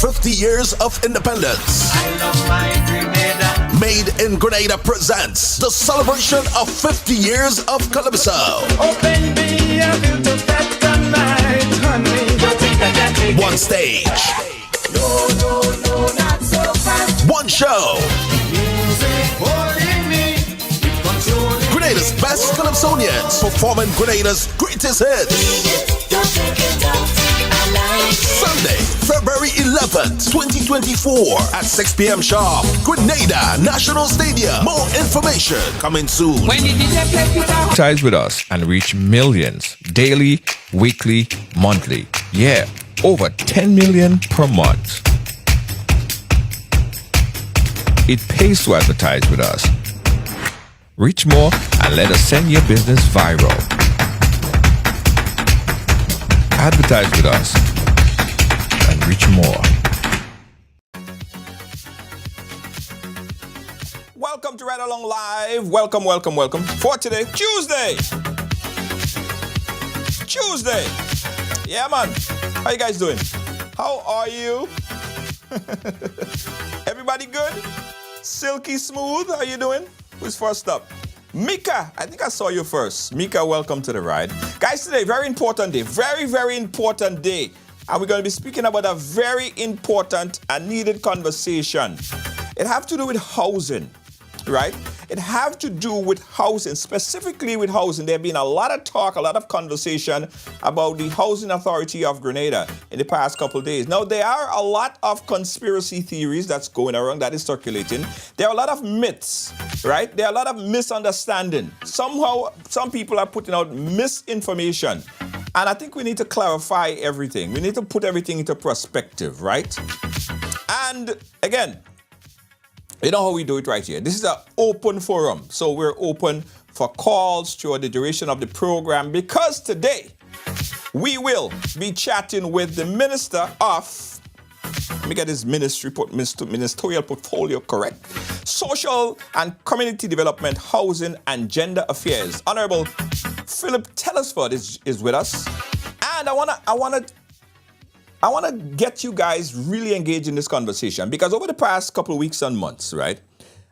50 years of independence. I love my Grenada. Made in Grenada presents the celebration of 50 years of Calypso. Oh baby, I feel to that tonight, honey. Don't think I can take One stage. No, not so fast. One show. Music holding me, it controlling. Grenada's best Calypsonians performing Grenada's greatest hits. Don't take it out. I like it. Sunday, February 11th, 2024 at 6 p.m. sharp. Grenada National Stadium. More information coming soon. When you did that play guitar. Advertise with us and reach millions daily, weekly, monthly. Yeah, over 10 million per month. It pays to advertise with us. Reach more and let us send your business viral. Advertise with us and reach more. Welcome to Ridealong Live. Welcome. For today, Tuesday. Yeah, man. How you guys doing? How are you? Everybody good? Silky smooth? How you doing? Who's first up? Mika, I think I saw you first. Mika, welcome to the ride. Guys, today, very important day. Very important day. And we're going to be speaking about a very important and needed conversation. It have to do with housing, right? It have to do with housing, specifically with housing. There have been a lot of talk, a lot of conversation about the Housing Authority of Grenada in the past couple of days. Now, there are a lot of conspiracy theories that's going around, that is circulating. There are a lot of myths, right? There are a lot of misunderstanding. Somehow, some people are putting out misinformation. And I think we need to clarify everything. We need to put everything into perspective, right? And again, you know how we do it right here. This is an open forum. So we're open for calls throughout the duration of the program because today we will be chatting with the Minister of, let me get his ministerial portfolio correct, Social and Community Development, Housing and Gender Affairs. Honorable Philip Telesford is with us. And I want to get you guys really engaged in this conversation because over the past couple of weeks and months, right,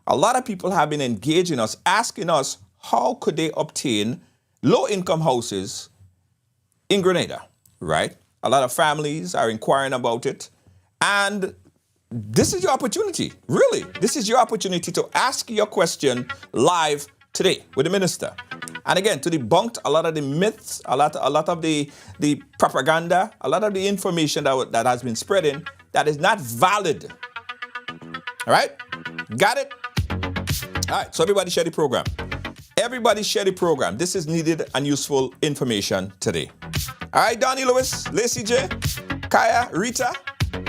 a lot of people have been engaging us, asking us how could they obtain low-income houses in Grenada, right? A lot of families are inquiring about it. And this is your opportunity, really. This is your opportunity to ask your question live today with the minister. And again, to debunk a lot of the myths, a lot of the propaganda, a lot of the information that has been spreading that is not valid. All right? Got it? All right, so everybody share the program. Everybody share the program. This is needed and useful information today. All right, Donnie Lewis, Lacey J, Kaya, Rita,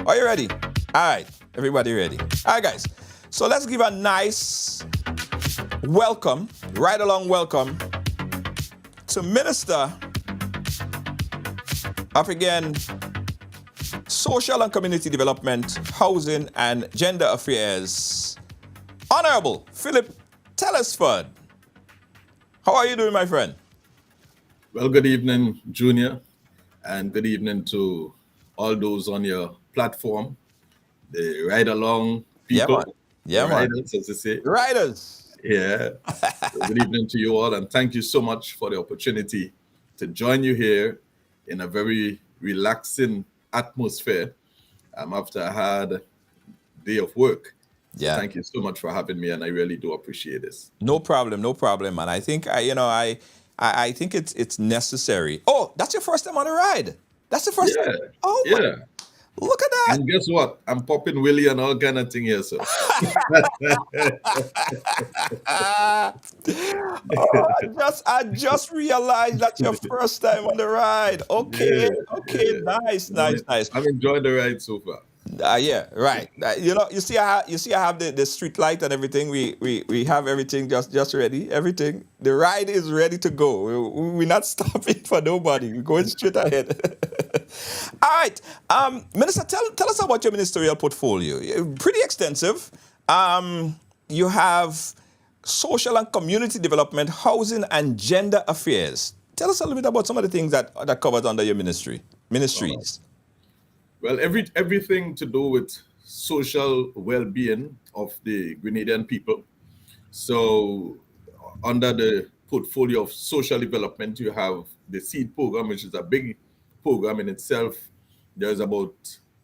are you ready? All right, everybody ready. All right, guys. So let's give a nice welcome, ride-along welcome to Minister of, again, Social and Community Development, Housing and Gender Affairs, Honorable Philip Telesford. How are you doing, my friend? Well, good evening, Junior, and good evening to all those on your platform, the ride-along people. Yeah, man. Riders, as they say. Riders. Yeah. Good evening to you all, and thank you so much for the opportunity to join you here in a very relaxing atmosphere after a hard day of work. Yeah. Thank you so much for having me, and I really do appreciate this. No problem, man. I think I think it's necessary. Oh, that's your first time on a ride. That's the first time. Oh, yeah. Look at that. And guess what? I'm popping Willie and all kind of thing here, so. I just realized that's your first time on the ride. Okay, nice. I'm enjoying the ride so far. Yeah, right. You see, I have the street light and everything. We have everything just ready. Everything. The ride is ready to go. We're not stopping for nobody. We're going straight ahead. All right, Minister, tell us about your ministerial portfolio. Pretty extensive. You have social and community development, housing and gender affairs. Tell us a little bit about some of the things that covers under your ministries. Well, everything to do with social well-being of the Grenadian people. So, under the portfolio of social development, you have the seed program, which is a big program in itself. There's about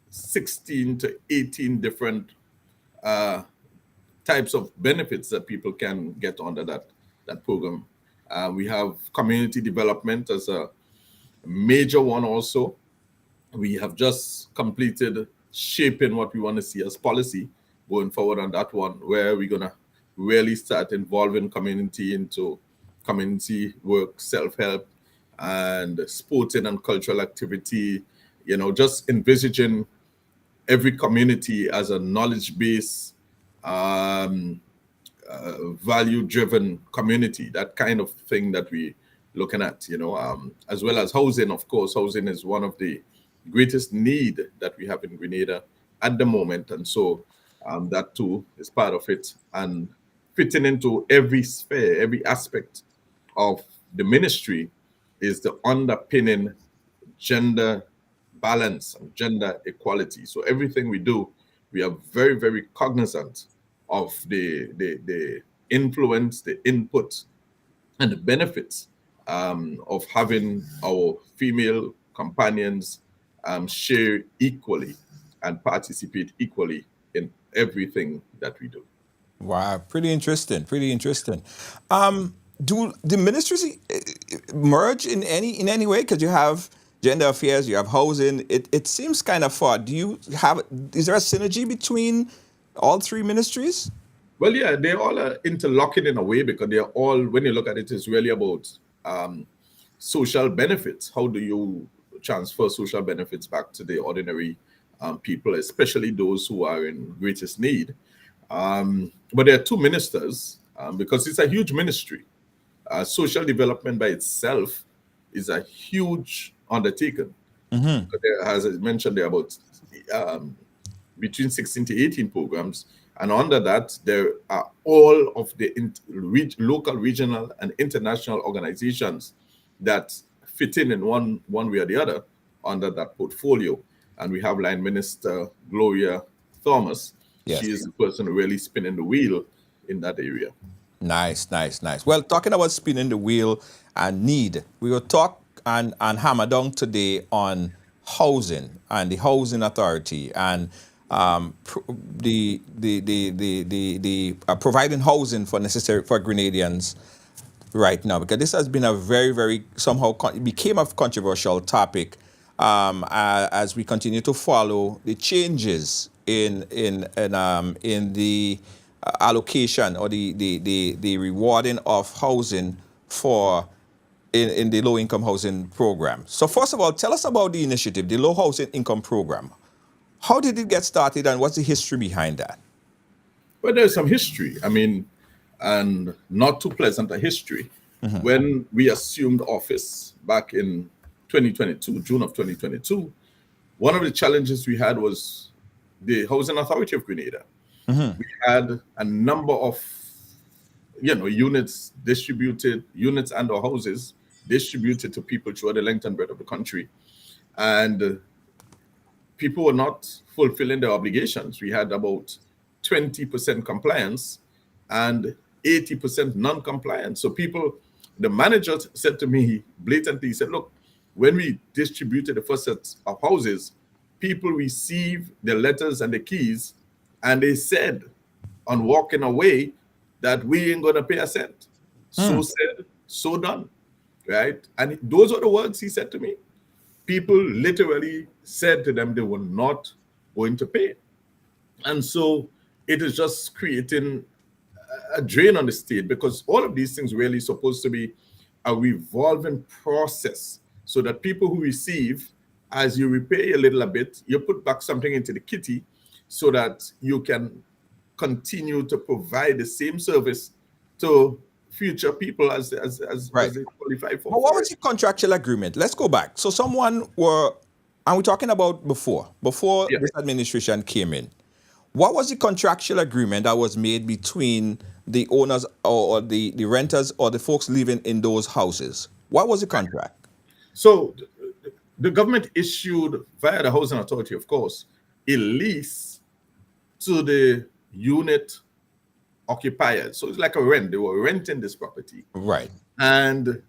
16 to 18 different uh, types of benefits that people can get under that program. We have community development as a major one also. We have just completed shaping what we want to see as policy going forward on that one, where we're gonna really start involving community into community work, self-help, and sporting and cultural activity. Just envisaging every community as a knowledge base, um, value-driven community. That kind of thing that we looking at, as well as housing. Of course, housing is one of the greatest need that we have in Grenada at the moment, and so that too is part of it, and fitting into every sphere, every aspect of the ministry is the underpinning gender balance and gender equality. So everything we do, we are very, very cognizant of the influence, the input, and the benefits of having our female companions share equally and participate equally in everything that we do. Wow, pretty interesting. Pretty interesting. Do the ministries merge in any way? Because you have gender affairs, you have housing. It seems kind of far. Do you have? Is there a synergy between all three ministries? Well, yeah, they all are interlocking in a way because they're all, when you look at it, it's really about um, social benefits. How do you transfer social benefits back to the ordinary people, especially those who are in greatest need? But there are two ministers because it's a huge ministry. Social development by itself is a huge undertaking. As I mentioned, there are about um, between 16 to 18 programs. And under that, there are all of the local, regional, and international organizations that fit in one way or the other under that portfolio. And we have Line Minister Gloria Thomas. Yes. She is the person really spinning the wheel in that area. Nice, nice, nice. Well, talking about spinning the wheel and need, we will talk and hammer down today on housing and the housing authority and providing housing for necessary for Grenadians right now, because this has been a very, very it became a controversial topic as we continue to follow the changes in the allocation or the rewarding of housing for in the low income housing program. So first of all, tell us about the initiative, the low housing income program. How did it get started and what's the history behind that? Well, there's some history. I mean, and not too pleasant a history. When we assumed office back in 2022, June of 2022, one of the challenges we had was the Housing Authority of Grenada. We had a number of, units and or houses distributed to people throughout the length and breadth of the country. And people were not fulfilling their obligations. We had about 20% compliance and 80% non-compliance. So the manager said to me blatantly, he said, look, when we distributed the first set of houses, people received the letters and the keys, and they said on walking away that we ain't gonna pay a cent. So said, so done, right? And those are the words he said to me. People literally said to them they were not going to pay. And so it is just creating a drain on the state, because all of these things really supposed to be a revolving process so that people who receive, as you repay a little bit, you put back something into the kitty so that you can continue to provide the same service to future people as they qualify for. But what was the contractual agreement? Let's go back. So and we're talking about before Yeah. this administration came in. What was the contractual agreement that was made between the owners or the renters or the folks living in those houses? What was the contract? So the government issued, via the Housing Authority, of course, a lease to the unit occupiers. So it's like a rent. They were renting this property. Right. And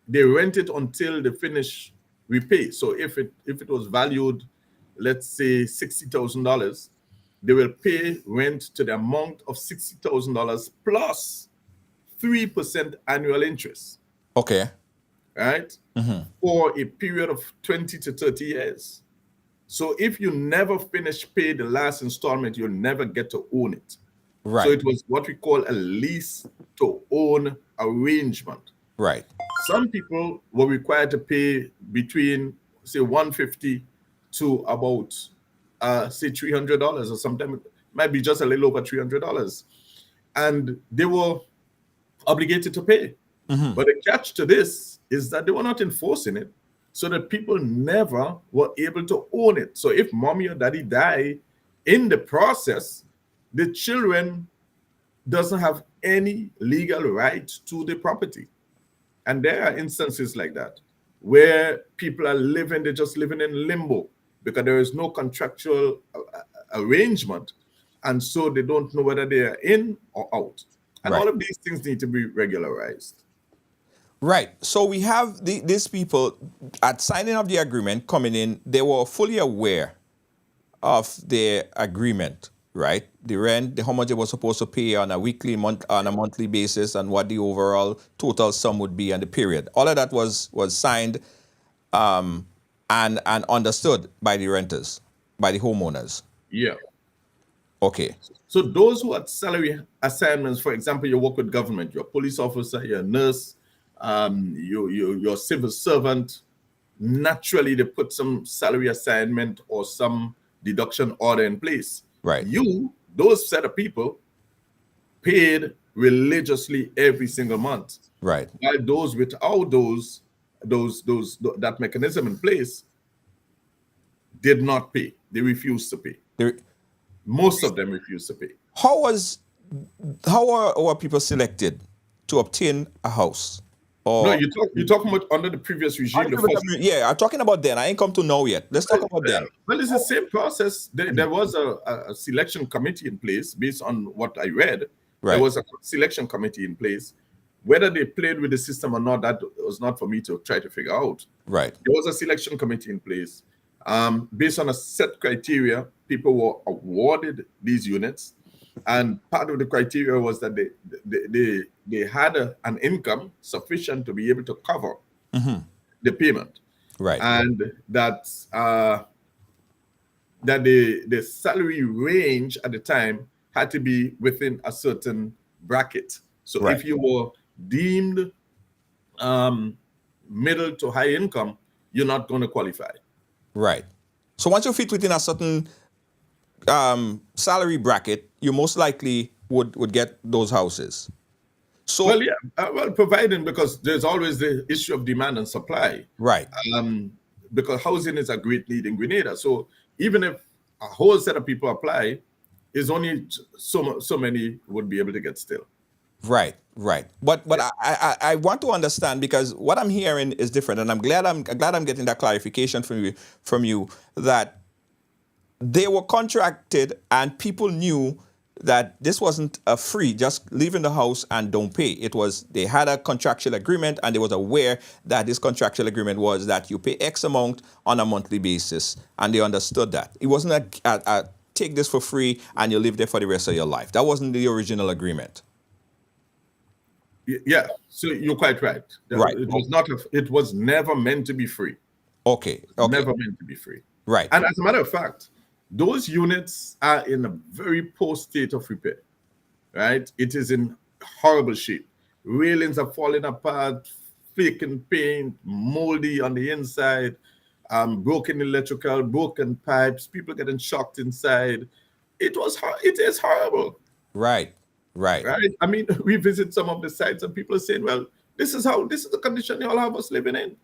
they rent it until they finish repay. So if it was valued, let's say $60,000, they will pay rent to the amount of $60,000 plus 3% annual interest, Okay. right? For a period of 20 to 30 years. So if you never finish pay the last installment, you'll never get to own it. Right. So it was what we call a lease to own arrangement. Right. Some people were required to pay between, say, $150 to about, say, $300, or sometimes it might be just a little over $300. And they were obligated to pay. But the catch to this is that they were not enforcing it, so that people never were able to own it. So if mommy or daddy die in the process, the children doesn't have any legal right to the property. And there are instances like that where people are living, they're just living in limbo because there is no contractual arrangement. And so they don't know whether they are in or out. And Right. all of these things need to be regularized. Right. So we have these people at signing of the agreement coming in, they were fully aware of their agreement, right? The rent, how much they were supposed to pay on a monthly basis, and what the overall total sum would be and the period. All of that was signed and understood by the renters, by the homeowners. Yeah. Okay. So those who had salary assignments, for example, you work with government, you're a police officer, you're a nurse, you're a civil servant, naturally they put some salary assignment or some deduction order in place. Right. Those set of people, paid religiously every single month. Right. While those without that mechanism in place did not pay. They refused to pay. Most of them refused to pay. How are our people selected to obtain a house? Or No, you're talking about under the previous regime. The first, yeah, I'm talking about then. I ain't come to know yet. Let's talk about then. Well, it's the same process. There was a selection committee in place based on what I read. Right. There was a selection committee in place. Whether they played with the system or not, that was not for me to try to figure out. Right. There was a selection committee in place. Based on a set criteria, people were awarded these units. And part of the criteria was that they had an income sufficient to be able to cover the payment. Right. And that the salary range at the time had to be within a certain bracket. So Right. if you were deemed middle to high income, you're not going to qualify. Right. So once you fit within a certain salary bracket, you most likely would get those houses. So Well, yeah, providing, because there's always the issue of demand and supply. right. Because housing is a great need in Grenada. So even if a whole set of people apply, is only so many would be able to get still. Right, right. But I want to understand, because what I'm hearing is different, and I'm glad I'm getting that clarification from you that they were contracted and people knew that this wasn't a free, just leave in the house and don't pay. It was, they had a contractual agreement and they was aware that this contractual agreement was that you pay X amount on a monthly basis, and they understood that. It wasn't a take this for free and you live there for the rest of your life. That wasn't the original agreement. Yeah, so you're quite right. Right. It was not. It was never meant to be free. Okay. Never meant to be free. Right. And as a matter of fact, those units are in a very poor state of repair. Right. It is in horrible shape. Railings are falling apart, flaking paint, moldy on the inside, broken electrical, broken pipes, people getting shocked inside. It is horrible. Right. Right. I mean, we visit some of the sites and people are saying, well, this is the condition you all have us living in,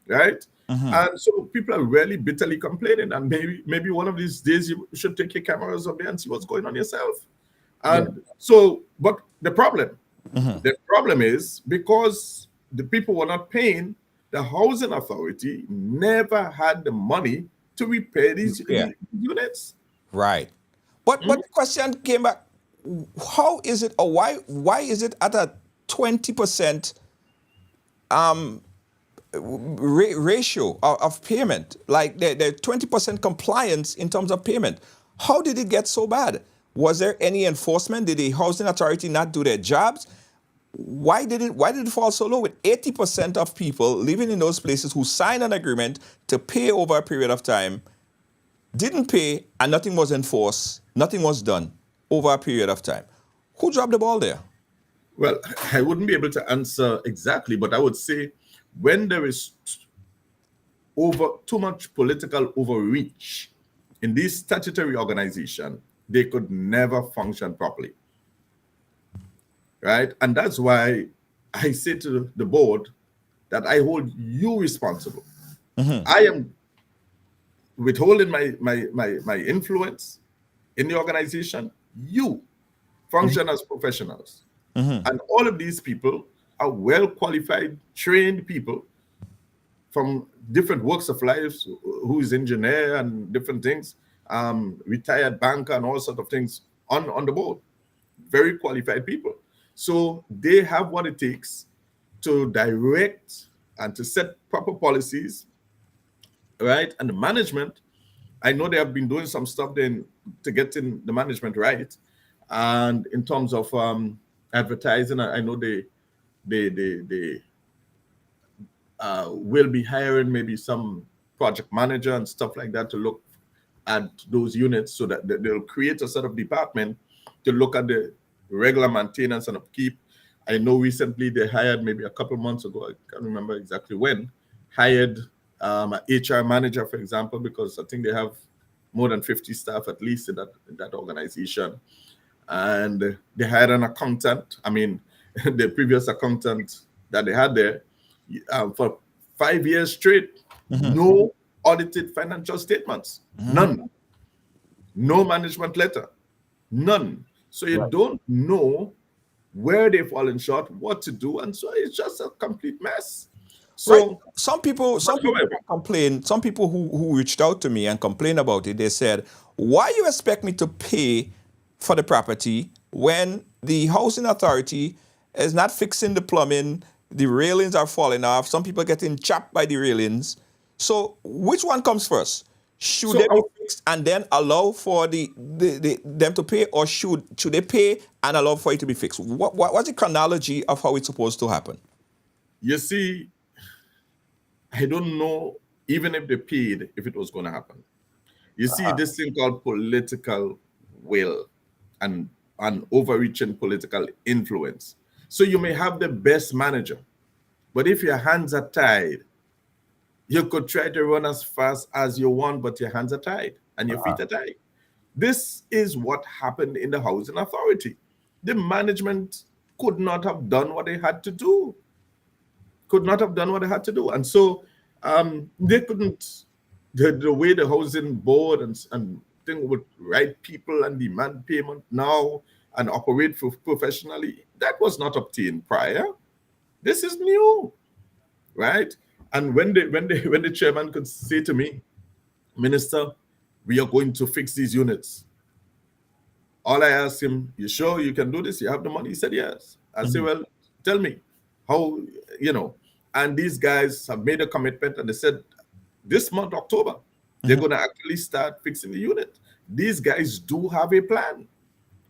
right? And so people are really bitterly complaining, and maybe one of these days you should take your cameras up there and see what's going on yourself. And so, but the problem is, because the people were not paying, the housing authority never had the money to repair these units. Right. But the question came back: how is it, or why is it at a 20% ratio of payment? Like the 20% compliance in terms of payment. How did it get so bad? Was there any enforcement? Did the housing authority not do their jobs? Why did it fall so low with 80% of people living in those places who signed an agreement to pay over a period of time, didn't pay, and nothing was enforced, nothing was done over a period of time? Who dropped the ball there? Well, I wouldn't be able to answer exactly, but I would say when there is too much political overreach in this statutory organization, they could never function properly. Right? And that's why I say to the board that I hold you responsible. I am withholding my influence in the organization. You function as professionals. And all of these people are well qualified, trained people from different walks of life, who is engineer and different things, retired banker and all sorts of things on the board. Very qualified people. So they have what it takes to direct and to set proper policies, right? And the management, I know they have been doing some stuff then to get in the management right. And in terms of advertising, I know they will be hiring maybe some project manager and stuff like that to look at those units, so that they'll create a sort of department to look at the regular maintenance and upkeep. I know recently they hired, maybe a couple months ago, I can't remember exactly when, hired an HR manager, for example, because I think they have more than 50 staff at least in that organization. And they hired an accountant. I mean, the previous accountant that they had there, for 5 years straight, no audited financial statements, none. No management letter, none. So you don't know where they've fallen short, what to do, and so it's just a complete mess. So right. Some people complain. Some people who reached out to me and complained about it, they said, "Why you expect me to pay for the property when the housing authority is not fixing the plumbing? The railings are falling off. Some people getting chapped by the railings. So which one comes first? Should they be fixed and then allow for them to pay, or should they pay and allow for it to be fixed? What's the chronology of how it's supposed to happen?" You see, I don't know even if they paid, if it was going to happen. You see, this thing called political will and overreaching political influence. So you may have the best manager, but if your hands are tied, you could try to run as fast as you want, but your hands are tied and your feet are tied. This is what happened in the housing authority. The management could not have done what they had to do. And so they couldn't, the way the housing board and thing would write people and demand payment now and operate professionally, that was not obtained prior. This is new, right? And when the chairman could say to me, "Minister, we are going to fix these units," all I asked him, "You sure you can do this? You have the money?" He said, "Yes." I said, "Well, tell me how, And these guys have made a commitment, and they said this month, October, they're going to actually start fixing the unit. These guys do have a plan,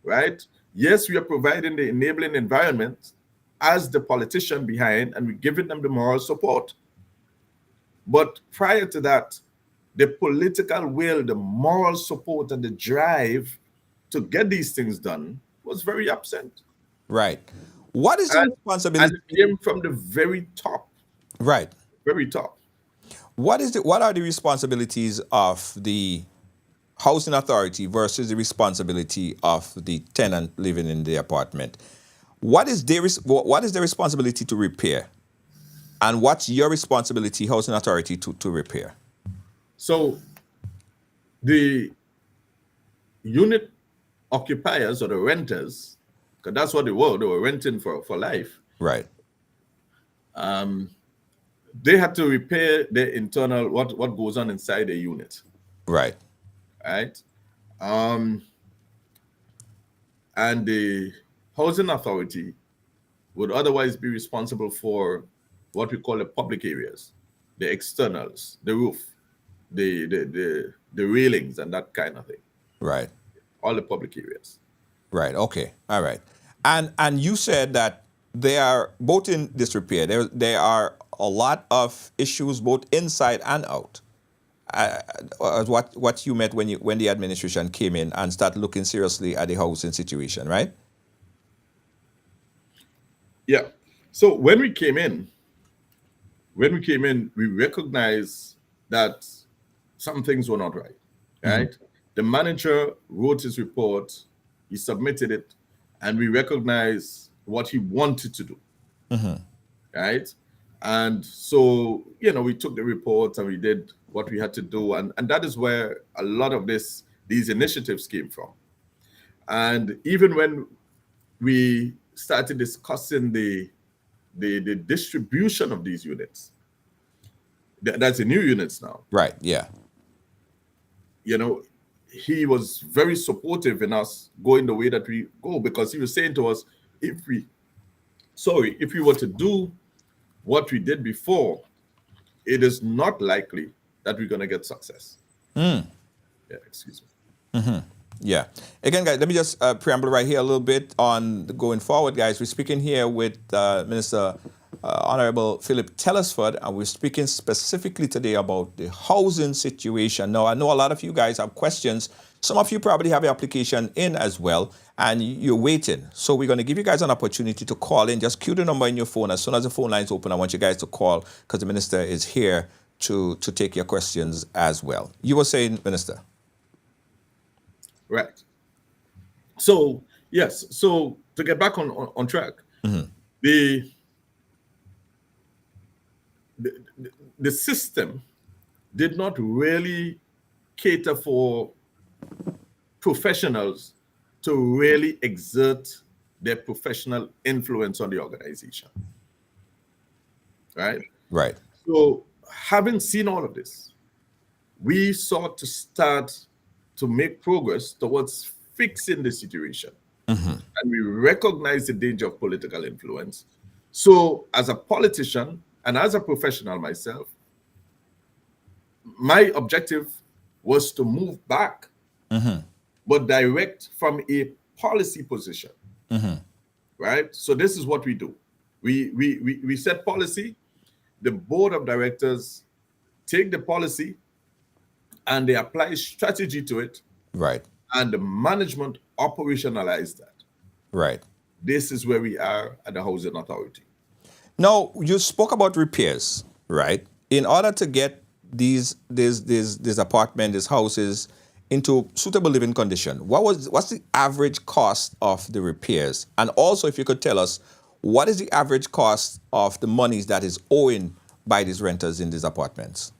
right? Yes, we are providing the enabling environment as the politician behind, and we're giving them the moral support. But prior to that, the political will, the moral support, and the drive to get these things done was very absent. Right. What is the responsibility? And it came from the very top. Right. Very top. What are the responsibilities of the housing authority versus the responsibility of the tenant living in the apartment? What is their responsibility to repair? And what's your responsibility, housing authority, to repair? So the unit occupiers or the renters, because that's what they were renting for life. Right. they had to repair their internal what goes on inside the unit, Right. right? And the housing authority would otherwise be responsible for what we call the public areas, the externals, the roof, the railings, and that kind of thing. Right. All the public areas. Right. Okay. All right. And you said that they are both in disrepair. There are a lot of issues both inside and out. What you meant when the administration came in and started looking seriously at the housing situation, right? Yeah. So when we came in, we recognized that some things were not right. Right. The manager wrote his report, he submitted it, and we recognized what he wanted to do. Right. And so, we took the report and we did what we had to do. And that is where a lot of these initiatives came from. And even when we started discussing the distribution of these units, that's the new units now. Right. Yeah. He was very supportive in us going the way that we go, because he was saying to us, if we were to do what we did before, it is not likely that we're going to get success. Yeah, excuse me. Yeah. Again, guys, let me just preamble right here a little bit on going forward, guys. We're speaking here with Minister Honorable Philip Telesford, and we're speaking specifically today about the housing situation. Now, I know a lot of you guys have questions. Some of you probably have your application in as well, and you're waiting. So we're going to give you guys an opportunity to call in. Just cue the number in your phone. As soon as the phone line's open, I want you guys to call, because the minister is here to take your questions as well. You were saying, Minister? Right. So, yes. So to get back on track, the system did not really cater for professionals to really exert their professional influence on the organization. Right? Right. So, having seen all of this, we sought to start to make progress towards fixing the situation. And we recognize the danger of political influence. So, as a politician and as a professional myself, my objective was to move back, but direct from a policy position. Right? So this is what we do. We set policy, the board of directors take the policy and they apply strategy to it. Right. And the management operationalize that. Right. This is where we are at the Housing Authority. Now, you spoke about repairs, right? In order to get these apartments, these houses into suitable living condition, what's the average cost of the repairs? And also, if you could tell us, what is the average cost of the monies that is owing by these renters in these apartments?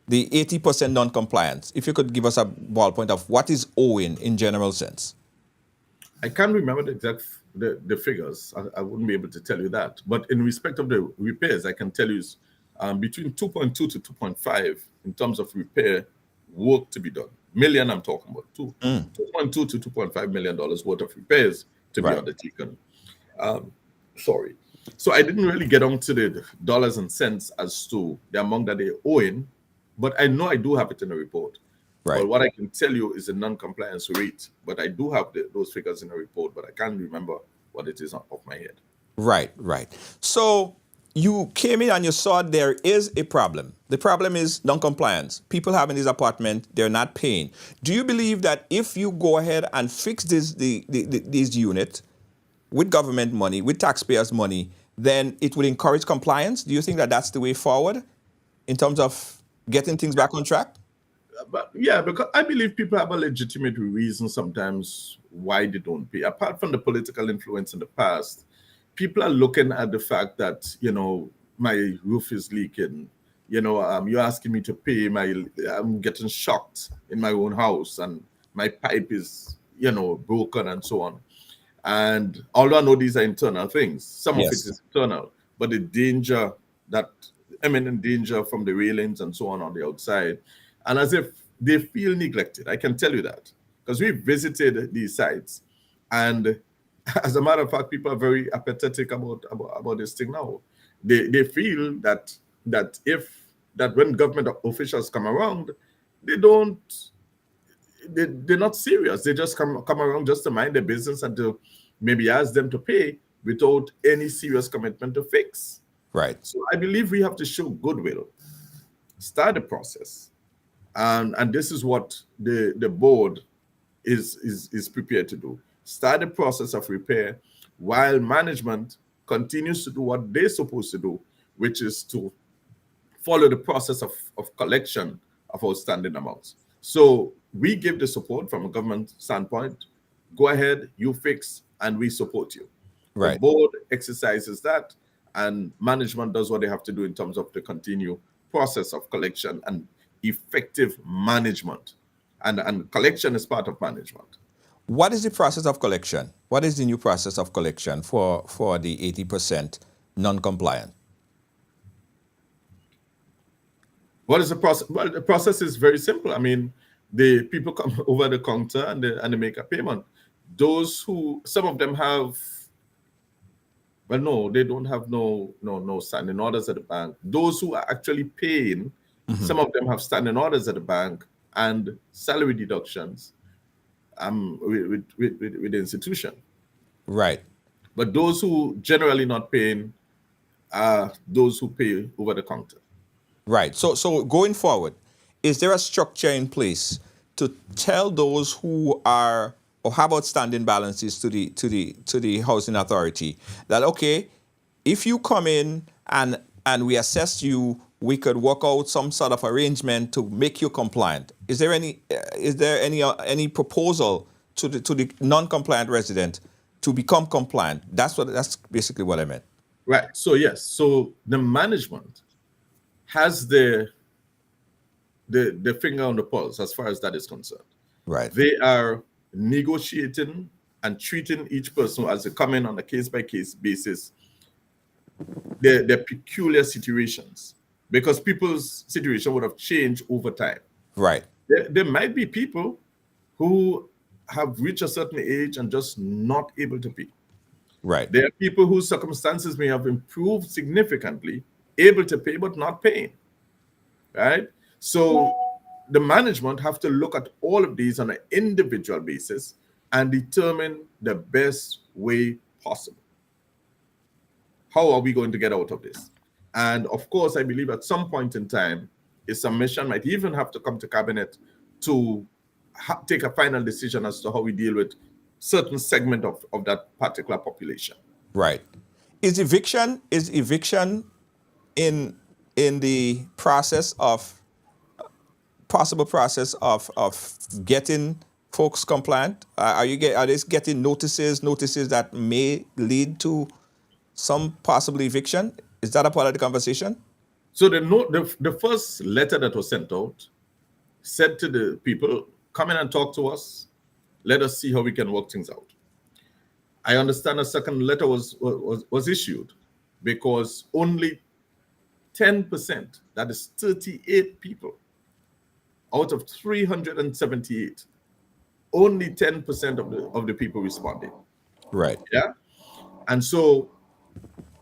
The 80% non-compliance, if you could give us a ballpoint of what is owing in general sense. I can't remember the exact the figures. I wouldn't be able to tell you that. But in respect of the repairs, I can tell you between 2.2 to 2.5 in terms of repair work to be done. Million I'm talking about. 2.2 to 2.5 million dollars worth of repairs to be undertaken. Sorry. So I didn't really get onto the dollars and cents as to the amount that they're owing, but I know I do have it in the report. Right. But what I can tell you is the non-compliance rate. But I do have those figures in the report, but I can't remember what it is off my head. Right, right. So you came in and you saw there is a problem. The problem is non-compliance. People have in these apartments, they're not paying. Do you believe that if you go ahead and fix these units with government money, with taxpayers' money, then it will encourage compliance? Do you think that that's the way forward in terms of getting things back on track? But yeah, because I believe people have a legitimate reason sometimes why they don't pay. Apart from the political influence in the past, people are looking at the fact that, my roof is leaking. You're asking me to pay, I'm getting shocked in my own house and my pipe is, broken and so on. And although I know these are internal things, some of it is internal, but the danger that imminent danger from the railings and so on the outside, and as if they feel neglected. I can tell you that because we visited these sites, and as a matter of fact, people are very apathetic about this thing now. They feel that when government officials come around, they don't they're not serious. They just come around just to mind their business and to maybe ask them to pay without any serious commitment to fix. Right. So I believe we have to show goodwill, start the process, and this is what the board is prepared to do. Start the process of repair while management continues to do what they're supposed to do, which is to follow the process of collection of outstanding amounts. So we give the support from a government standpoint. Go ahead, you fix, and we support you. Right. The board exercises that, and management does what they have to do in terms of the continued process of collection and effective management. And collection is part of management. What is the process of collection? What is the new process of collection for the 80% non-compliant? What is the process? Well, the process is very simple. I mean, the people come over the counter and they make a payment. Those who, some of them have, well, no, they don't have no standing orders at the bank. Those who are actually paying, some of them have standing orders at the bank and salary deductions with the institution. Right. But those who generally not paying are those who pay over the counter. Right. So going forward, is there a structure in place to tell those who are or have outstanding balances to the housing authority that, okay, if you come in and we assess you, we could work out some sort of arrangement to make you compliant? Is there any proposal to the non-compliant resident to become compliant? That's basically what I meant. Right. So yes. So the management has the finger on the pulse as far as that is concerned. Right. They are negotiating and treating each person as they come in on a case-by-case basis, their peculiar situations, because people's situation would have changed over time. Right. There might be people who have reached a certain age and just not able to pay. Right. There are people whose circumstances may have improved significantly, able to pay but not paying. Right? So the management have to look at all of these on an individual basis and determine the best way possible. How are we going to get out of this? And of course, I believe at some point in time, a submission might even have to come to cabinet to take a final decision as to how we deal with certain segment of that particular population. Right. Is eviction in the process of possible process of getting folks compliant? Are they getting notices that may lead to some possible eviction? Is that a part of the conversation? So the first letter that was sent out said to the people, come in and talk to us. Let us see how we can work things out. I understand a second letter was issued because only 10%, that is 38 people, out of 378, only 10% of the people responded. Right. Yeah. And so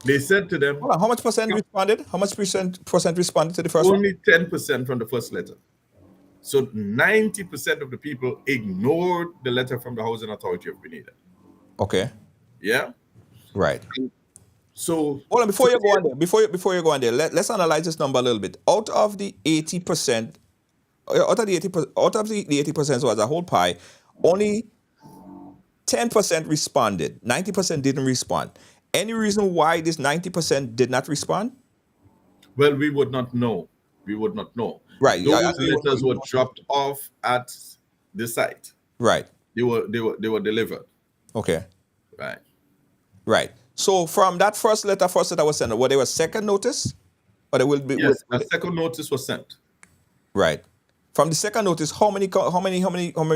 they said to them, hold on, how much percent responded? How much percent responded to the first one? only 10% from the first letter. So 90% of the people ignored the letter from the Housing Authority of Grenada. Okay. Yeah. Right. So hold on, before you go on there, let's analyze this number a little bit. Out of the 80%, out of the 80% was a whole pie, only 10% responded. 90% didn't respond. Any reason why this 90% did not respond? Well, we would not know. We would not know. Right. Those letters were dropped off at the site. Right. They were delivered. Okay. Right. Right. So from that first letter was sent, were there a second notice? Or there will be? Yes, a second notice was sent. Right. From the second notice, how many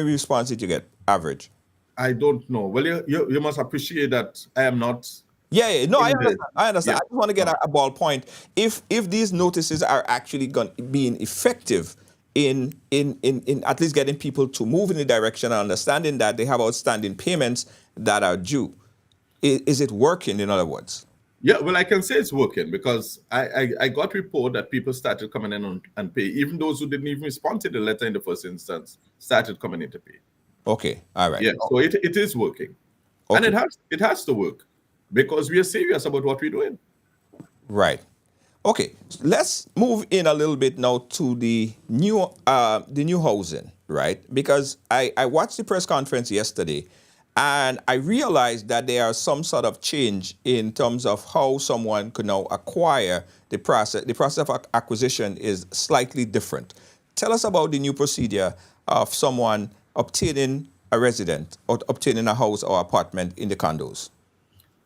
responses did you get? Average. I don't know. Well, you must appreciate that I am not Yeah. No, I in understand. the I understand. yeah. I just want to get a ball point. If these notices are actually being effective in at least getting people to move in the direction and understanding that they have outstanding payments that are due, is it working? In other words. Yeah, well, I can say it's working because I got report that people started coming in and pay. Even those who didn't even respond to the letter in the first instance started coming in to pay. Okay. All right. Yeah, so it is working. And Okay. it has to work because we are serious about what we're doing. Right. Okay, let's move in a little bit now to the new housing, right? Because I watched the press conference yesterday, and I realized that there are some sort of change in terms of how someone could now acquire the process. The process of acquisition is slightly different. Tell us about the new procedure of someone obtaining a resident or obtaining a house or apartment in the condos.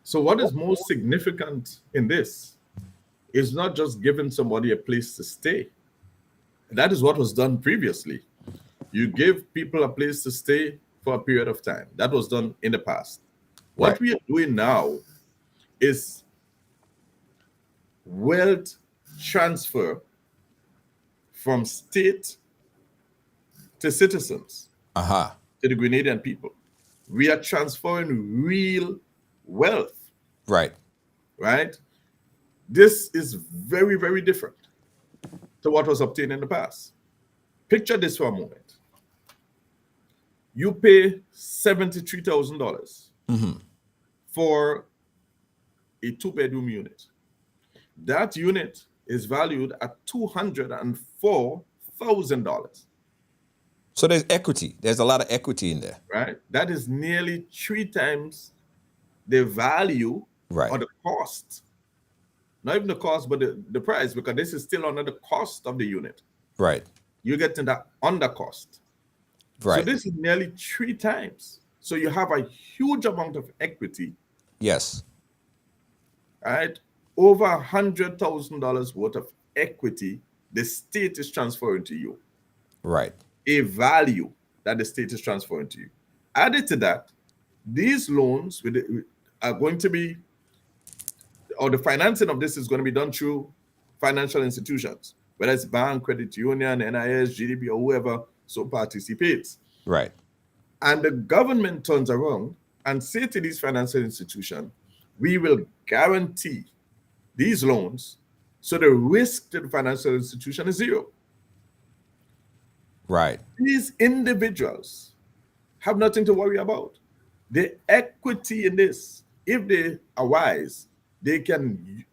So what is most significant in this is not just giving somebody a place to stay. That is what was done previously. You give people a place to stay for a period of time. That was done in the past. Right. What we are doing now is wealth transfer from state to citizens, Aha. to the Grenadian people. We are transferring real wealth, Right. right? This is very, very different to what was obtained in the past. Picture this for a moment. You pay $73,000 for a two-bedroom unit. That unit is valued at $204,000, So there's equity. There's a lot of equity in there. right? That is nearly 3 times the value Right. or the cost. Not even the cost, but the price, because this is still under the cost of the unit. Right. You get to the under cost. So Right. this is nearly 3 times. So you have a huge amount of equity, Yes. right? Over $100,000 worth of equity the state is transferring to you. Right. A value that the state is transferring to you. Added to that, these loans are going to be, or the financing of this is going to be done through financial institutions, whether it's bank, credit union, NIS, GDP, or whoever so participates. Right. And the government turns around and say to these financial institutions, we will guarantee these loans, so the risk to the financial institution is zero. Right. These individuals have nothing to worry about. The equity in this, if they are wise, they can,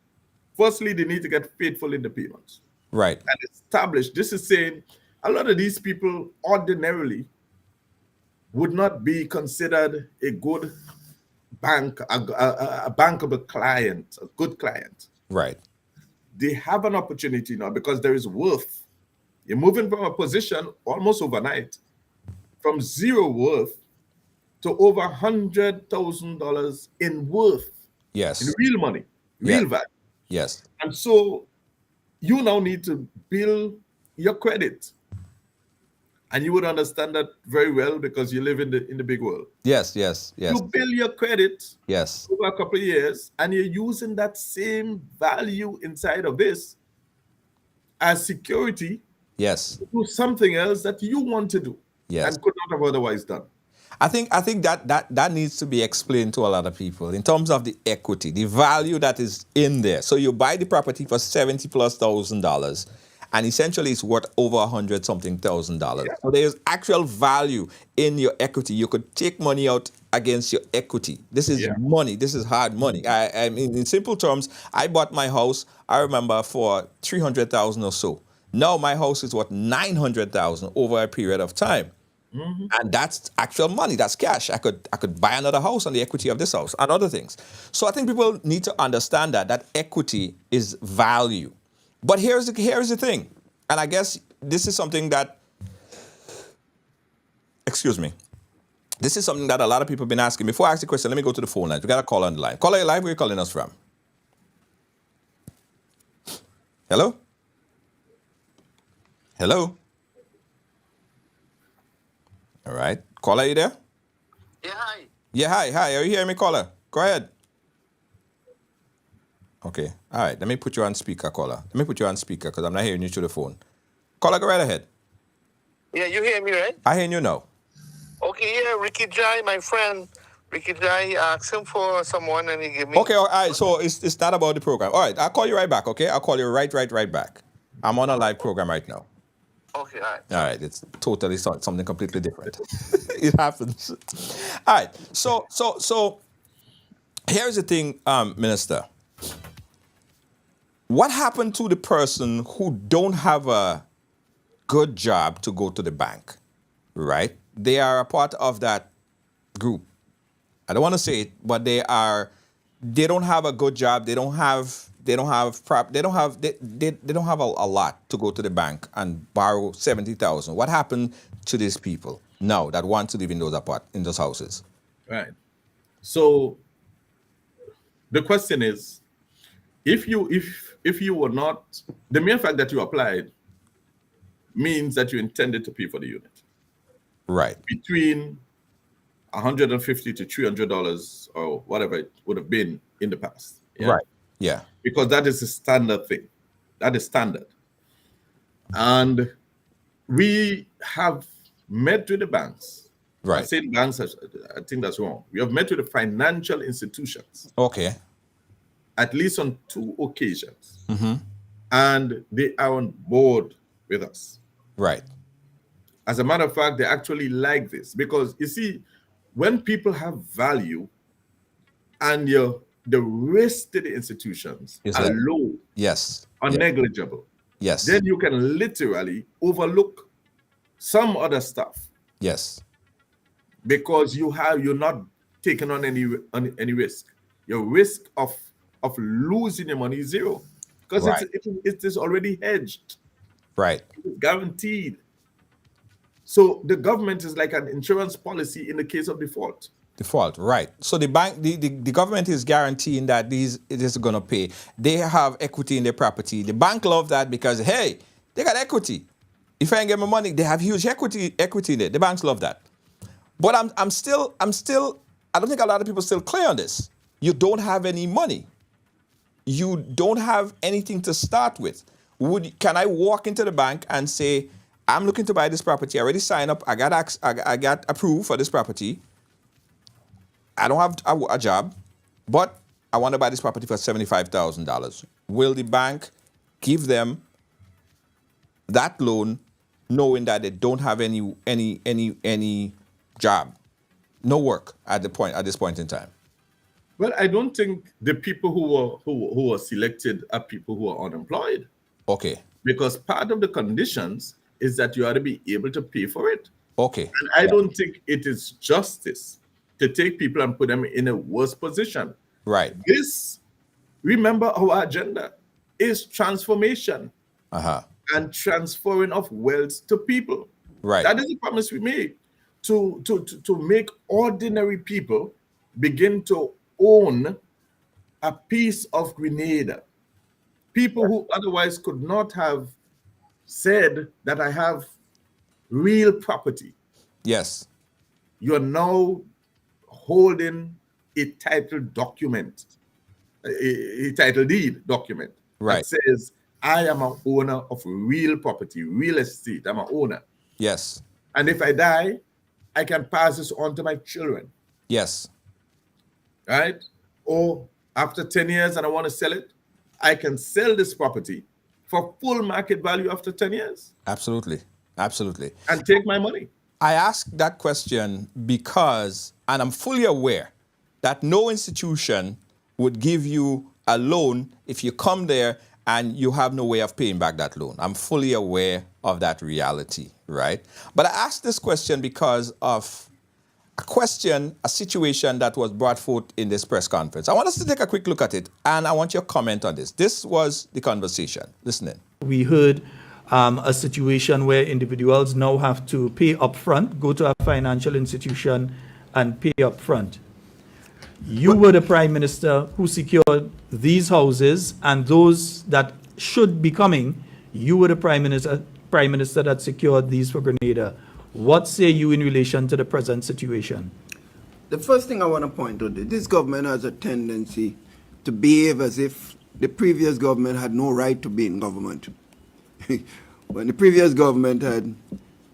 firstly, they need to get faithful in the payments Right. and establish. This is saying a lot of these people ordinarily would not be considered a good bank, a bankable client, a good client. Right. They have an opportunity now because there is worth. You're moving from a position almost overnight from zero worth to over $100,000 in worth, in Yes. real money, Yeah. real value. Yes. And so you now need to build your credit. And you would understand that very well because you live in the big world. Yes. Yes. Yes. You build your credit Yes. over a couple of years, and you're using that same value inside of this as security Yes. to do something else that you want to do Yes. and could not have otherwise done. I think that needs to be explained to a lot of people in terms of the equity, the value that is in there. So you buy the property for $70,000+, and essentially it's worth over $100,000. Yeah. So there's actual value in your equity. You could take money out against your equity. This is Yeah. money. This is hard money. I mean, in simple terms, I bought my house, I remember, for $300,000 or so. Now my house is worth $900,000 over a period of time. And that's actual money. That's cash. I could buy another house on the equity of this house and other things. So I think people need to understand that equity is value. But here's the thing, and I guess this is something that, excuse me, this is something that a lot of people have been asking. Before I ask the question, let me go to the phone line. We got a call on the line. Caller, you live. Where are you calling us from? Hello? Hello? All right. Caller, you there? Yeah, hi. Yeah, hi. Are you hearing me, caller? Go ahead. Okay. All right. Let me put you on speaker, caller. Let me put you on speaker because I'm not hearing you through the phone. Caller, go right ahead. Yeah, you hear me, right? I hear you now. Okay, yeah, Ricky Jai, my friend. Ricky Jai, he asked him for someone and he gave me. Okay. All right. So it's not about the program. All right. I'll call you right back. Okay. I'll call you right back. I'm on a live program right now. Okay, all right. All right. It's totally something completely different. It happens. All right. So here's the thing, Minister. What happened to the person who don't have a good job to go to the bank, right? They are a part of that group. I don't want to say it, but they don't have a good job. They don't have a lot to go to the bank and borrow 70,000. What happened to these people now that want to live in those houses? Right. So the question is, if you were not, the mere fact that you applied means that you intended to pay for the unit. Right. Between $150 to $300 or whatever it would have been in the past. Yeah? Right. Yeah. Because that is a standard thing. That is standard. And we have met with the banks. Right. I say banks, I think that's wrong. We have met with the financial institutions. Okay. At least on 2 occasions. Mm-hmm. And they are on board with us. Right. As a matter of fact, they actually like this because you see, when people have value and the risk to the institutions are low, yes, or negligible, yes, then you can literally overlook some other stuff. Yes. Because you're not taking on any risk. Your risk of losing your money is zero. Because right. it is already hedged. Right. It's guaranteed. So the government is like an insurance policy in the case of default. Default, right. So the bank, the government is guaranteeing that it is going to pay. They have equity in their property. The bank love that because, hey, they got equity. If I ain't get my money, they have huge equity in it. The banks love that. But I'm still, I don't think a lot of people still clear on this. You don't have any money. You don't have anything to start with. Can I walk into the bank and say, I'm looking to buy this property. I already signed up. I got approved for this property. I don't have a job, but I want to buy this property for $75,000. Will the bank give them that loan, knowing that they don't have any job, no work at this point in time? Well, I don't think the people who were selected are people who are unemployed. Okay. Because part of the conditions is that you ought to be able to pay for it. Okay. And I don't think it is justice to take people and put them in a worse position. Right. Remember our agenda is transformation and transferring of wealth to people. Right. That is the promise we made to make ordinary people begin to own a piece of Grenada. People who otherwise could not have said that I have real property. Yes. You are now holding a title document, a title deed document that says, I am an owner of real property, real estate. I'm an owner. Yes. And if I die, I can pass this on to my children. Yes. Right? Or after 10 years and I want to sell it, I can sell this property for full market value after 10 years. Absolutely. Absolutely. And take my money. I ask that question because, and I'm fully aware that no institution would give you a loan if you come there and you have no way of paying back that loan. I'm fully aware of that reality, right? But I ask this question because of a situation that was brought forth in this press conference. I want us to take a quick look at it, and I want your comment on this. This was the conversation. Listen in. We heard a situation where individuals now have to pay up front, go to a financial institution and pay up front. You were the Prime Minister who secured these houses, and those that should be coming, you were the Prime Minister that secured these for Grenada. What say you in relation to the present situation? The first thing I want to point out is this government has a tendency to behave as if the previous government had no right to be in government. When the previous government had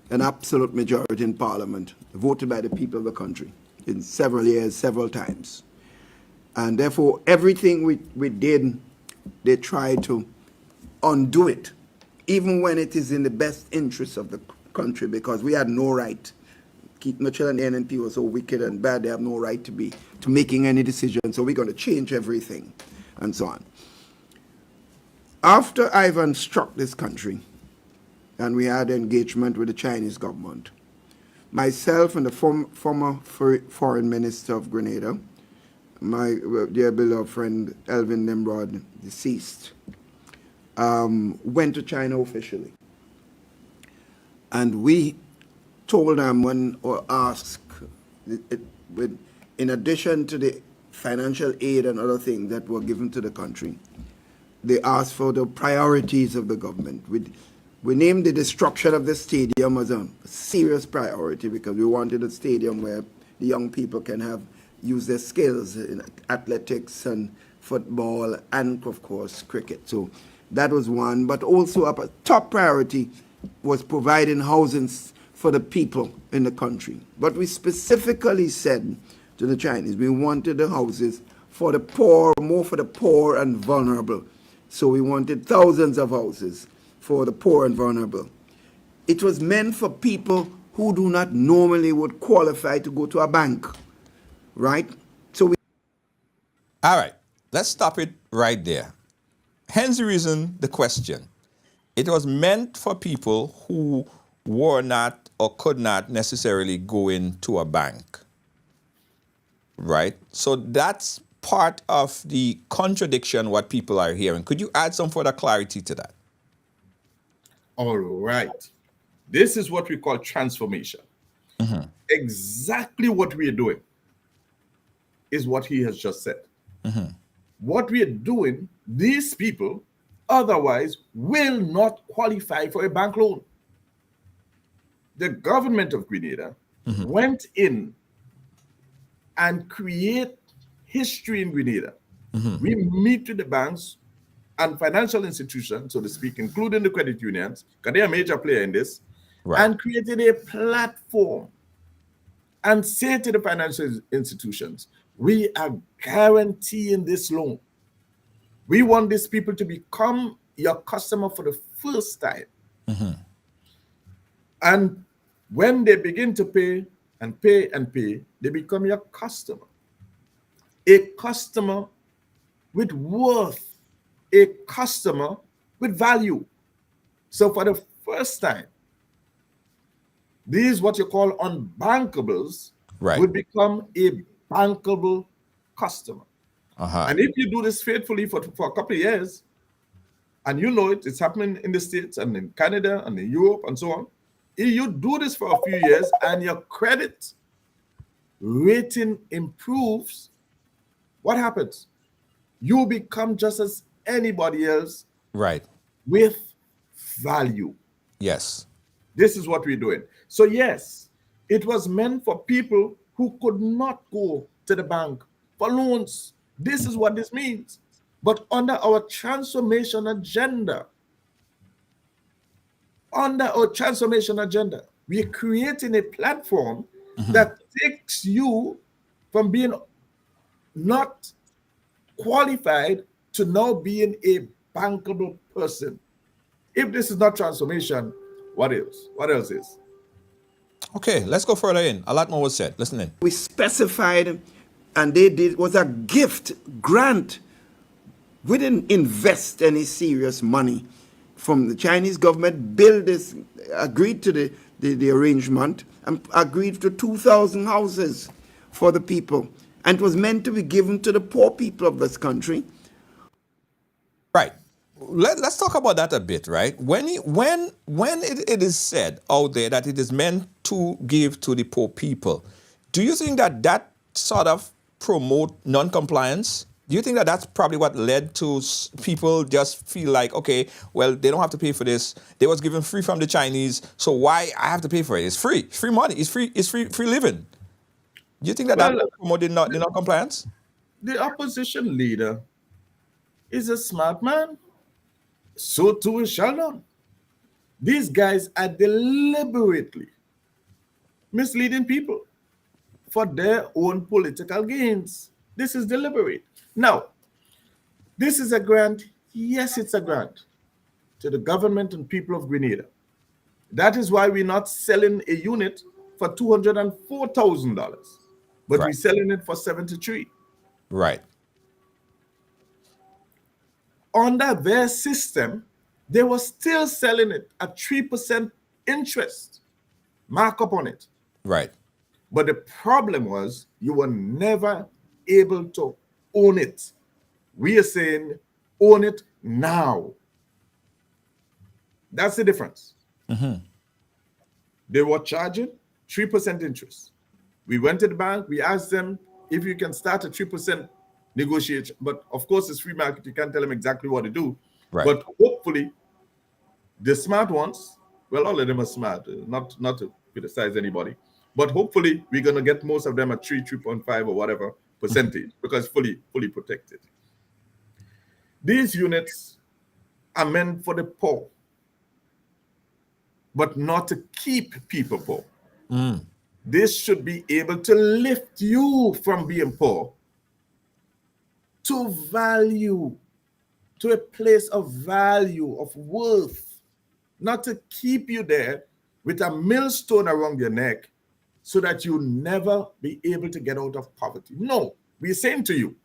an absolute majority in parliament, voted by the people of the country in several years, several times. And therefore, everything we did, they tried to undo it, even when it is in the best interest of the country, because we had no right. Keith Mitchell and the NNP were so wicked and bad, they have no right to making any decision, so we're going to change everything, and so on. After Ivan struck this country, and we had engagement with the Chinese government, myself and the former foreign minister of Grenada, my dear beloved friend Elvin Nimrod, deceased, went to China officially. And we told them or asked, in addition to the financial aid and other things that were given to the country, they asked for the priorities of the government. We named the destruction of the stadium as a serious priority because we wanted a stadium where the young people can use their skills in athletics and football and, of course, cricket. So that was one. But also a top priority was providing housing for the people in the country. But we specifically said to the Chinese, we wanted the houses for the poor, more for the poor and vulnerable. So we wanted thousands of houses for the poor and vulnerable. It was meant for people who do not normally would qualify to go to a bank, right? So All right, let's stop it right there. Hence the reason, the question. It was meant for people who were not or could not necessarily go into a bank, right? So that's part of the contradiction what people are hearing. Could you add some further clarity to that? All right. This is what we call transformation. Mm-hmm. Exactly what we are doing is what he has just said. Mm-hmm. What we are doing, these people otherwise will not qualify for a bank loan. The government of Grenada went in and create history in Grenada. We meet with the banks and financial institutions, so to speak, including the credit unions, because they are a major player in this, Right. and created a platform and say to the financial institutions, we are guaranteeing this loan. We want these people to become your customer for the first time. And when they begin to pay and pay and pay, they become your customer. A customer with worth, a customer with value. So for the first time, these what you call unbankables Right. would become a bankable customer. And if you do this faithfully for a couple of years, and you know it's happening in the States and in Canada and in Europe and so on, if you do this for a few years and your credit rating improves, what happens? You become just as anybody else, Right. with value. Yes. This is what we're doing. So yes, it was meant for people who could not go to the bank for loans. This is what this means. But under our transformation agenda, we are creating a platform that takes you from being not qualified to now being a bankable person. If this is not transformation, what else? What else is? Okay, let's go further in. A lot more was said. Listen in. we specified, and they did, was a gift, grant. We didn't invest any serious money from the Chinese government, build this, agreed to the arrangement, and agreed to 2,000 houses for the people. And it was meant to be given to the poor people of this country. Right. Let's talk about that a bit, right? When it is said out there that it is meant to give to the poor people, do you think that sort of promote non-compliance? Do you think that that's probably what led to people just feel like, okay, well, they don't have to pay for this. They was given free from the Chinese, so why I have to pay for it? It's free. It's free money. It's free living. Do you think that promoted the non-compliance? The opposition leader is a smart man. So too is Sheldon. These guys are deliberately misleading people for their own political gains. This is deliberate. Now, this is a grant. Yes, it's a grant to the government and people of Grenada. That is why we're not selling a unit for $204,000, but we're Right. selling it for 73. Right. Under their system, they were still selling it at 3% interest markup on it. Right. But the problem was you were never able to own it. We are saying own it now. That's the difference. They were charging 3% interest. We went to the bank, we asked them if you can start a 3% negotiation. But of course, it's free market. You can't tell them exactly what to do. Right. But hopefully, the smart ones, well, all of them are smart, not to criticize anybody. But hopefully, we're going to get most of them at 3.5 or whatever percentage because fully protected. These units are meant for the poor, but not to keep people poor. This should be able to lift you from being poor to value, to a place of value, of worth, not to keep you there with a millstone around your neck so that you never be able to get out of poverty. No, we're saying to you,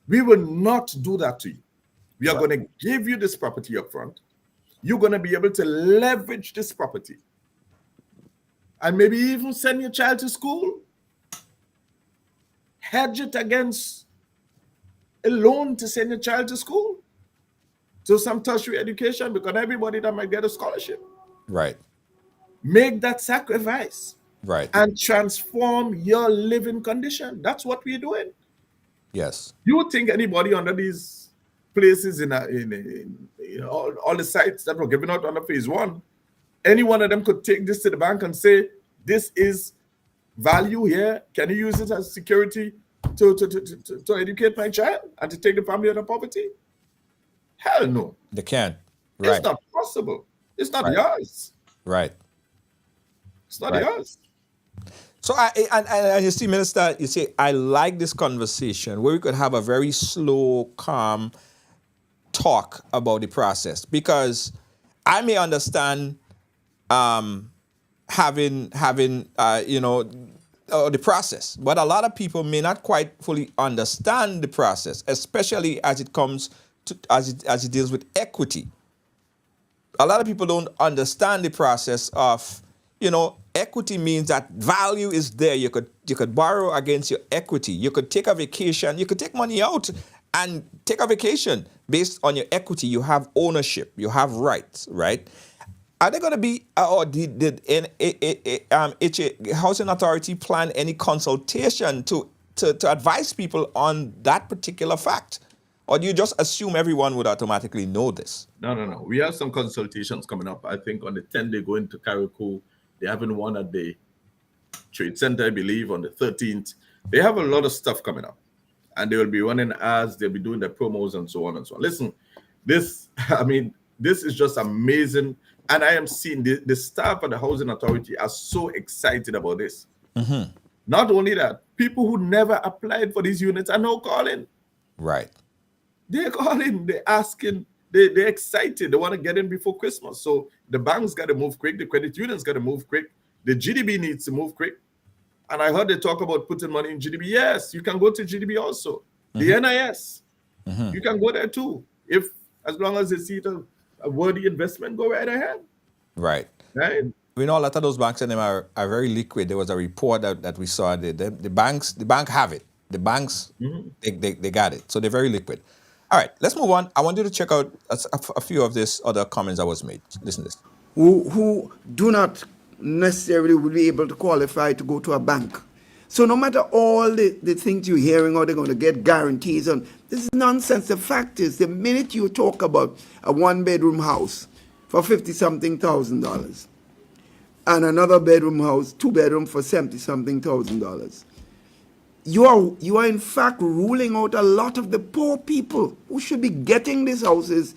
we will not do that to you. We are going to give you this property up front. You're going to be able to leverage this property and maybe even send your child to school. Hedge it against a loan to send your child to school, to some tertiary education, because everybody that might get a scholarship. Right. Make that sacrifice. Right. And transform your living condition. That's what we're doing. Yes. You think anybody under these places in all the sites that were given out under phase one, any one of them could take this to the bank and say, this is value here. Can you use it as security to educate my child and to take the family out of poverty? Hell no. They can. Right. It's not possible. It's not Right. yours. Right. It's not Right. yours. So and you see, Minister, you see, I like this conversation where we could have a very slow, calm talk about the process, because I may understand having the process, but a lot of people may not quite fully understand the process, especially as it comes to as it deals with equity. A lot of people don't understand the process of, equity means that value is there. You could borrow against your equity. You could take a vacation. You could take money out and take a vacation based on your equity. You have ownership. You have rights, right? Are they going to be, or did Housing Authority plan any consultation to advise people on that particular fact? Or do you just assume everyone would automatically know this? No. We have some consultations coming up. I think on the 10th, they go into Carriacou. They're having one at the Trade Center, I believe, on the 13th. They have a lot of stuff coming up. And they will be running ads, they'll be doing their promos and so on and so on. Listen, this is just amazing. And I am seeing the staff at the Housing Authority are so excited about this. Mm-hmm. Not only that, people who never applied for these units are now calling. Right. They're calling, they're asking, they're excited. They want to get in before Christmas. So the banks got to move quick. The credit unions got to move quick. The GDB needs to move quick. And I heard they talk about putting money in GDB. Yes, you can go to GDB also. The NIS, you can go there too. As long as they see it a worthy investment, go right ahead. Right. Right? We know a lot of those banks and them are very liquid. There was a report that we saw. The bank have it. The banks, they got it. So they're very liquid. All right, let's move on. I want you to check out a few of these other comments that was made. Listen to this. Who do not necessarily will be able to qualify to go to a bank. So no matter all the things you're hearing, or they're going to get guarantees on, this is nonsense. The fact is, the minute you talk about a one-bedroom house for $50-something thousand and another bedroom house, two-bedroom for $70-something thousand, you are in fact ruling out a lot of the poor people who should be getting these houses.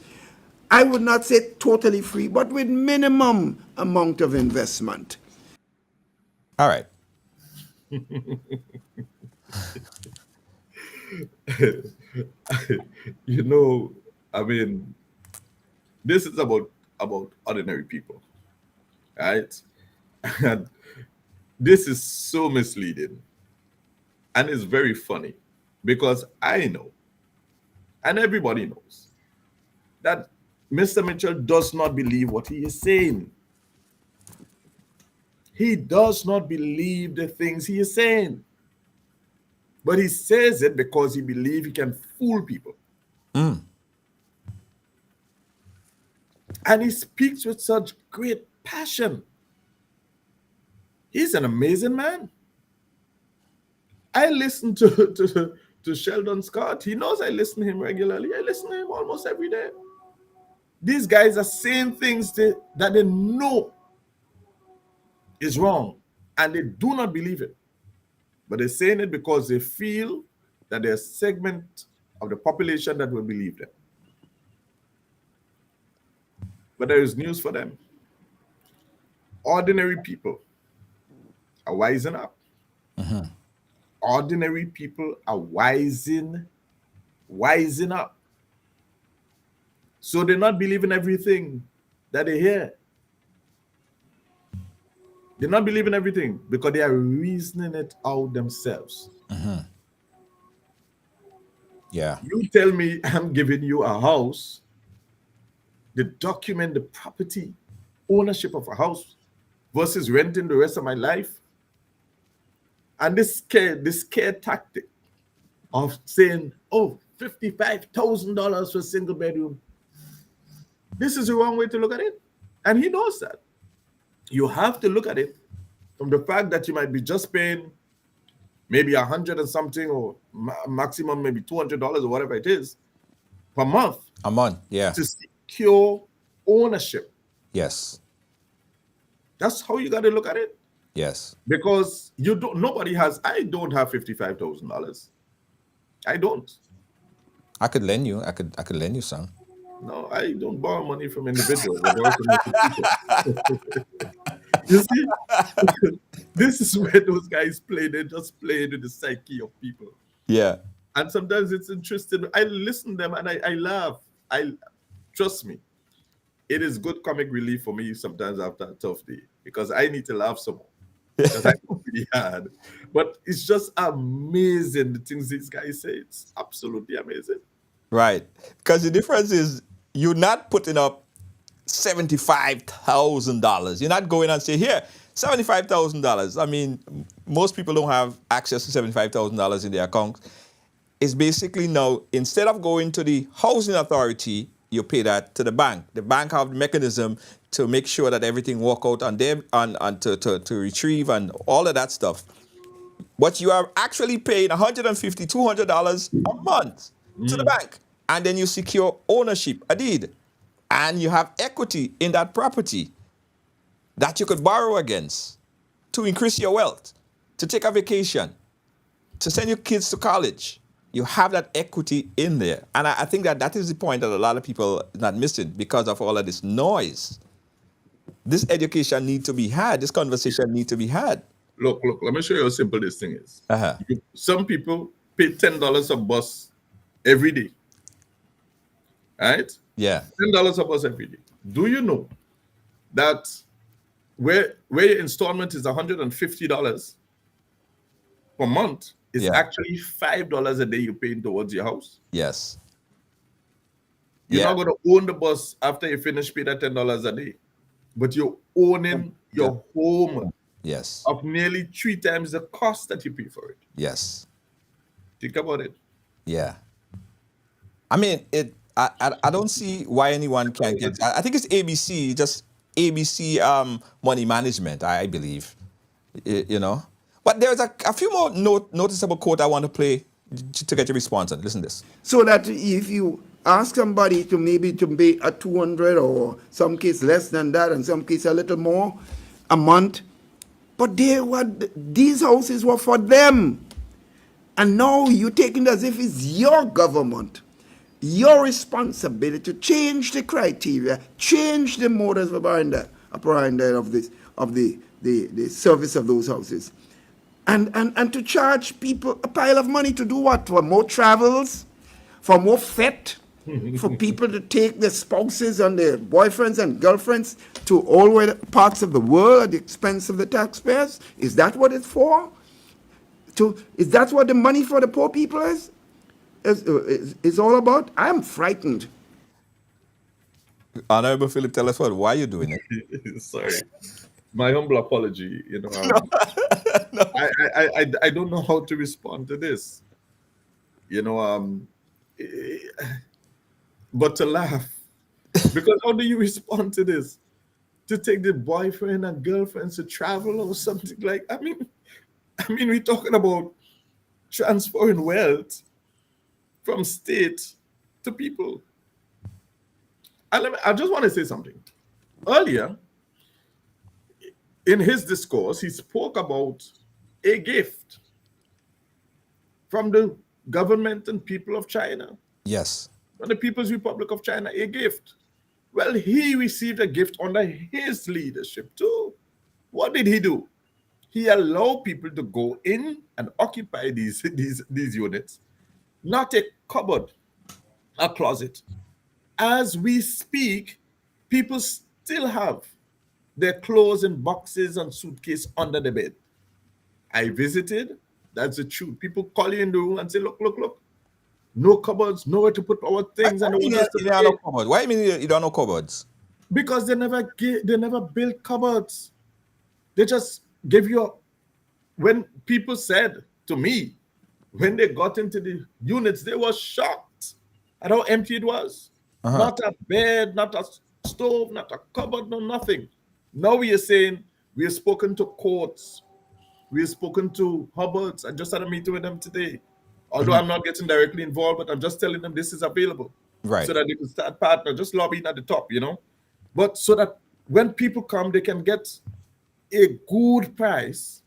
I would not say totally free, but with minimum amount of investment. All right. You know, I mean, this is about ordinary people, right? And this is so misleading, and it's very funny because I know, and everybody knows, that Mr. Mitchell does not believe what he is saying. He does not believe the things he is saying. But he says it because he believes he can fool people. And he speaks with such great passion. He's an amazing man. I listen to Sheldon Scott. He knows I listen to him regularly. I listen to him almost every day. These guys are saying things that they know is wrong, and they do not believe it. But they're saying it because they feel that there's a segment of the population that will believe them. But there is news for them. Ordinary people are wising up. Ordinary people are wising up. So they're not believing everything that they hear. They're not believing everything because they are reasoning it out themselves. Yeah. You tell me I'm giving you a house, the document, the property, ownership of a house versus renting the rest of my life. And this scare tactic of saying, oh, $55,000 for a single bedroom. This is the wrong way to look at it. And he knows that. You have to look at it from the fact that you might be just paying maybe 100 and something, or maximum maybe $200 or whatever it is per month. A month, yeah. To secure ownership. Yes. That's how you got to look at it. Yes. Because I don't have $55,000. I don't. I could lend you. I could lend you some. No, I don't borrow money from individuals. I borrow from people. You see, this is where those guys play. They just play into the psyche of people. Yeah. And sometimes it's interesting. I listen to them and I laugh. Trust me, it is good comic relief for me sometimes after a tough day because I need to laugh some more. Because I work really hard. But it's just amazing the things these guys say. It's absolutely amazing. Right. Because the difference is you're not putting up $75,000. You're not going and say, here, $75,000. I mean, most people don't have access to $75,000 in their account. It's basically now, instead of going to the housing authority, you pay that to the bank. The bank have the mechanism to make sure that everything work out on them and to retrieve and all of that stuff. But you are actually paying $150, $200 a month to the bank. And then you secure ownership, a deed. And you have equity in that property that you could borrow against to increase your wealth, to take a vacation, to send your kids to college. You have that equity in there. And I think that is the point that a lot of people are not missing because of all of this noise. This education needs to be had. This conversation needs to be had. Look, let me show you how simple this thing is. Uh-huh. Some people pay $10 a bus every day. Right? Yeah. $10 a bus every day. Do you know that where your installment is $150 per month is actually $5 a day you're paying towards your house? Yes. You're not going to own the bus after you finish paying that $10 a day, but you're owning your home. Yes. Of nearly 3 times the cost that you pay for it. Yes. Think about it. Yeah. I mean, I don't see why anyone can't get. I think it's ABC, just ABC money management, I believe. You know. But there's a few more noticeable quote I want to play to get your response on. Listen to this. So that if you ask somebody to pay a 200 or some case less than that and some case a little more a month, but these houses were for them. And now you take it as if it's your government, your responsibility to change the criteria, change the modus operandi of this of the service of those houses. And to charge people a pile of money to do what? For more travels, for more fete, for people to take their spouses and their boyfriends and girlfriends to all parts of the world at the expense of the taxpayers? Is that what it's for? Is that what the money for the poor people is all about? I'm frightened. Honorable Philip Teleford, why are you doing it? Sorry, my humble apology. I don't know how to respond to this. But to laugh, because how do you respond to this? To take the boyfriend and girlfriends to travel or something like? I mean, we're talking about transferring wealth from state to people. And I just want to say something. Earlier, in his discourse, he spoke about a gift from the government and people of China, Yes. from the People's Republic of China, a gift. Well, he received a gift under his leadership too. What did he do? He allowed people to go in and occupy these units, not a cupboard, a closet. As we speak, people still have their clothes in boxes and suitcase under the bed. I visited. That's the truth. People call you in the room and say, look, no cupboards, nowhere to put our things. And they want us to You don't know cupboards? Why do you mean you don't know cupboards? because they never built cupboards. They just give you when people said to me, when they got into the units, they were shocked at how empty it was. Not a bed, not a stove, not a cupboard, no nothing. Now we are saying we have spoken to courts, we have spoken to Hubbards. I just had a meeting with them today. Although I'm not getting directly involved, but I'm just telling them this is available. Right. So that they can start partner, just lobbying at the top, But so that when people come, they can get a good price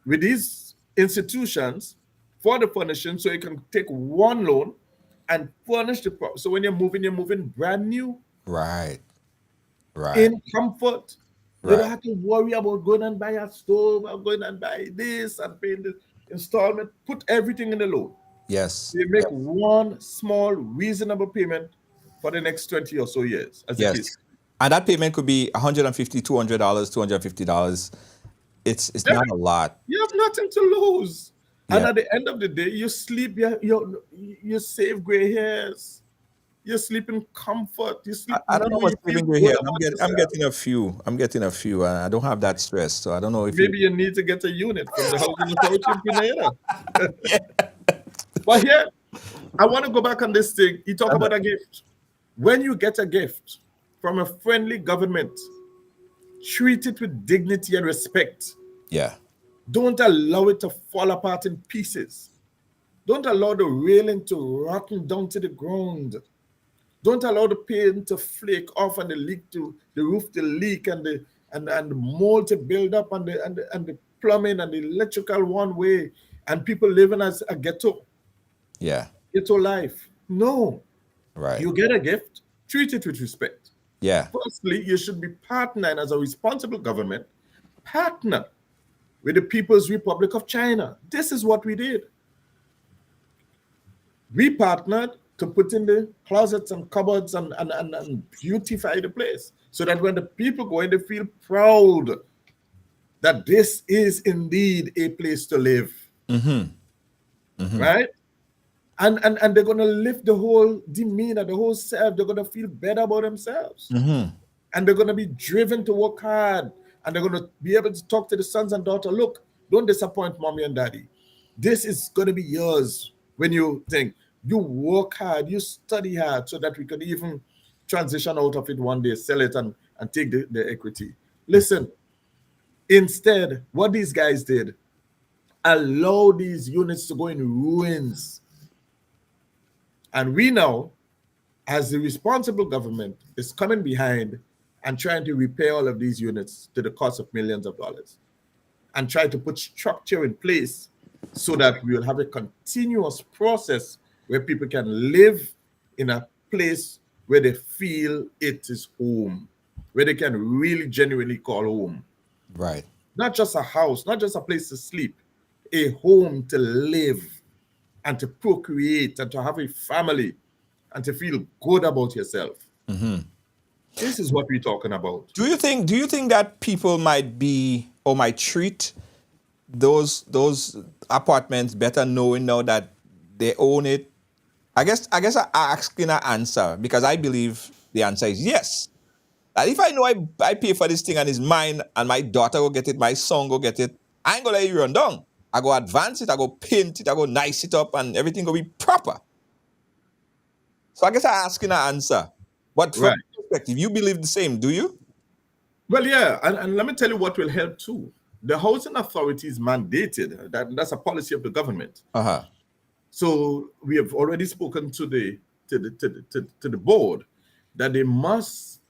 with these institutions for the furnishing, so you can take one loan and furnish the property. So when you're moving brand new, Right. in comfort. They Right. don't have to worry about going and buy a stove or going and buy this and paying the installment. Put everything in the loan. Yes. They make one small, reasonable payment for the next 20 or so years. As it Yes. is. And that payment could be $150, $200, $250. It's Yeah. not a lot. You have nothing to lose. And Yeah. at the end of the day, you sleep, you save gray hairs. You sleep in comfort. You sleep I don't know knowing what's you feel living good here. about I'm yourself. getting a few. And I don't have that stress. So I don't know if Maybe you need to get a unit from the housing authority in Grenada. But here, I want to go back on this thing. You talk about a gift. When you get a gift from a friendly government, treat it with dignity and respect. Yeah. Don't allow it to fall apart in pieces. Don't allow the railing to rotten down to the ground. Don't allow the paint to flake off and the roof to leak and the mold to build up and the plumbing and the electrical one way and people living as a ghetto life. No. Right. You get a gift, treat it with respect. Yeah. Firstly, you should be partnering as a responsible government, partner with the People's Republic of China. This is what we did. We partnered to put in the closets and cupboards and beautify the place so that when the people go in, they feel proud that this is indeed a place to live. Right? And they're going to lift the whole demeanor, the whole self. They're going to feel better about themselves. And they're going to be driven to work hard. And they're going to be able to talk to the sons and daughters, look, don't disappoint mommy and daddy. This is going to be yours when you think. You work hard, you study hard so that we can even transition out of it one day, sell it and take the equity. Listen, instead, what these guys did, allow these units to go in ruins. And we now, as the responsible government, is coming behind and trying to repair all of these units to the cost of millions of dollars and try to put structure in place so that we will have a continuous process where people can live in a place where they feel it is home, where they can really genuinely call home. Right. Not just a house, not just a place to sleep, a home to live and to procreate and to have a family and to feel good about yourself. This is what we're talking about. Do you think that people might be or might treat those apartments better knowing now that they own it? I guess I'm asking an answer because I believe the answer is yes. And if I know I pay for this thing and it's mine and my daughter will get it, my son will get it, I ain't gonna let it run down. I go advance it, I go paint it, I go nice it up, and everything will be proper. So I guess I'm asking an answer. But from Right. your perspective, you believe the same, do you? Well, yeah, and let me tell you what will help too. The housing authorities mandated that's a policy of the government. Uh-huh. So we have already spoken to the board that they must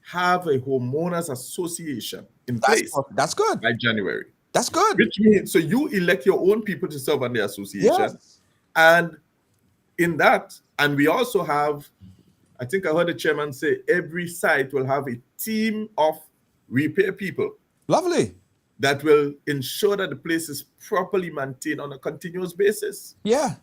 have a homeowners association in place That's good. by January. That's good. Which means so you elect your own people to serve on the association, Yes. and in that, and we also have, I think I heard the chairman say every site will have a team of repair people Lovely. that will ensure that the place is properly maintained on a continuous basis. Yeah.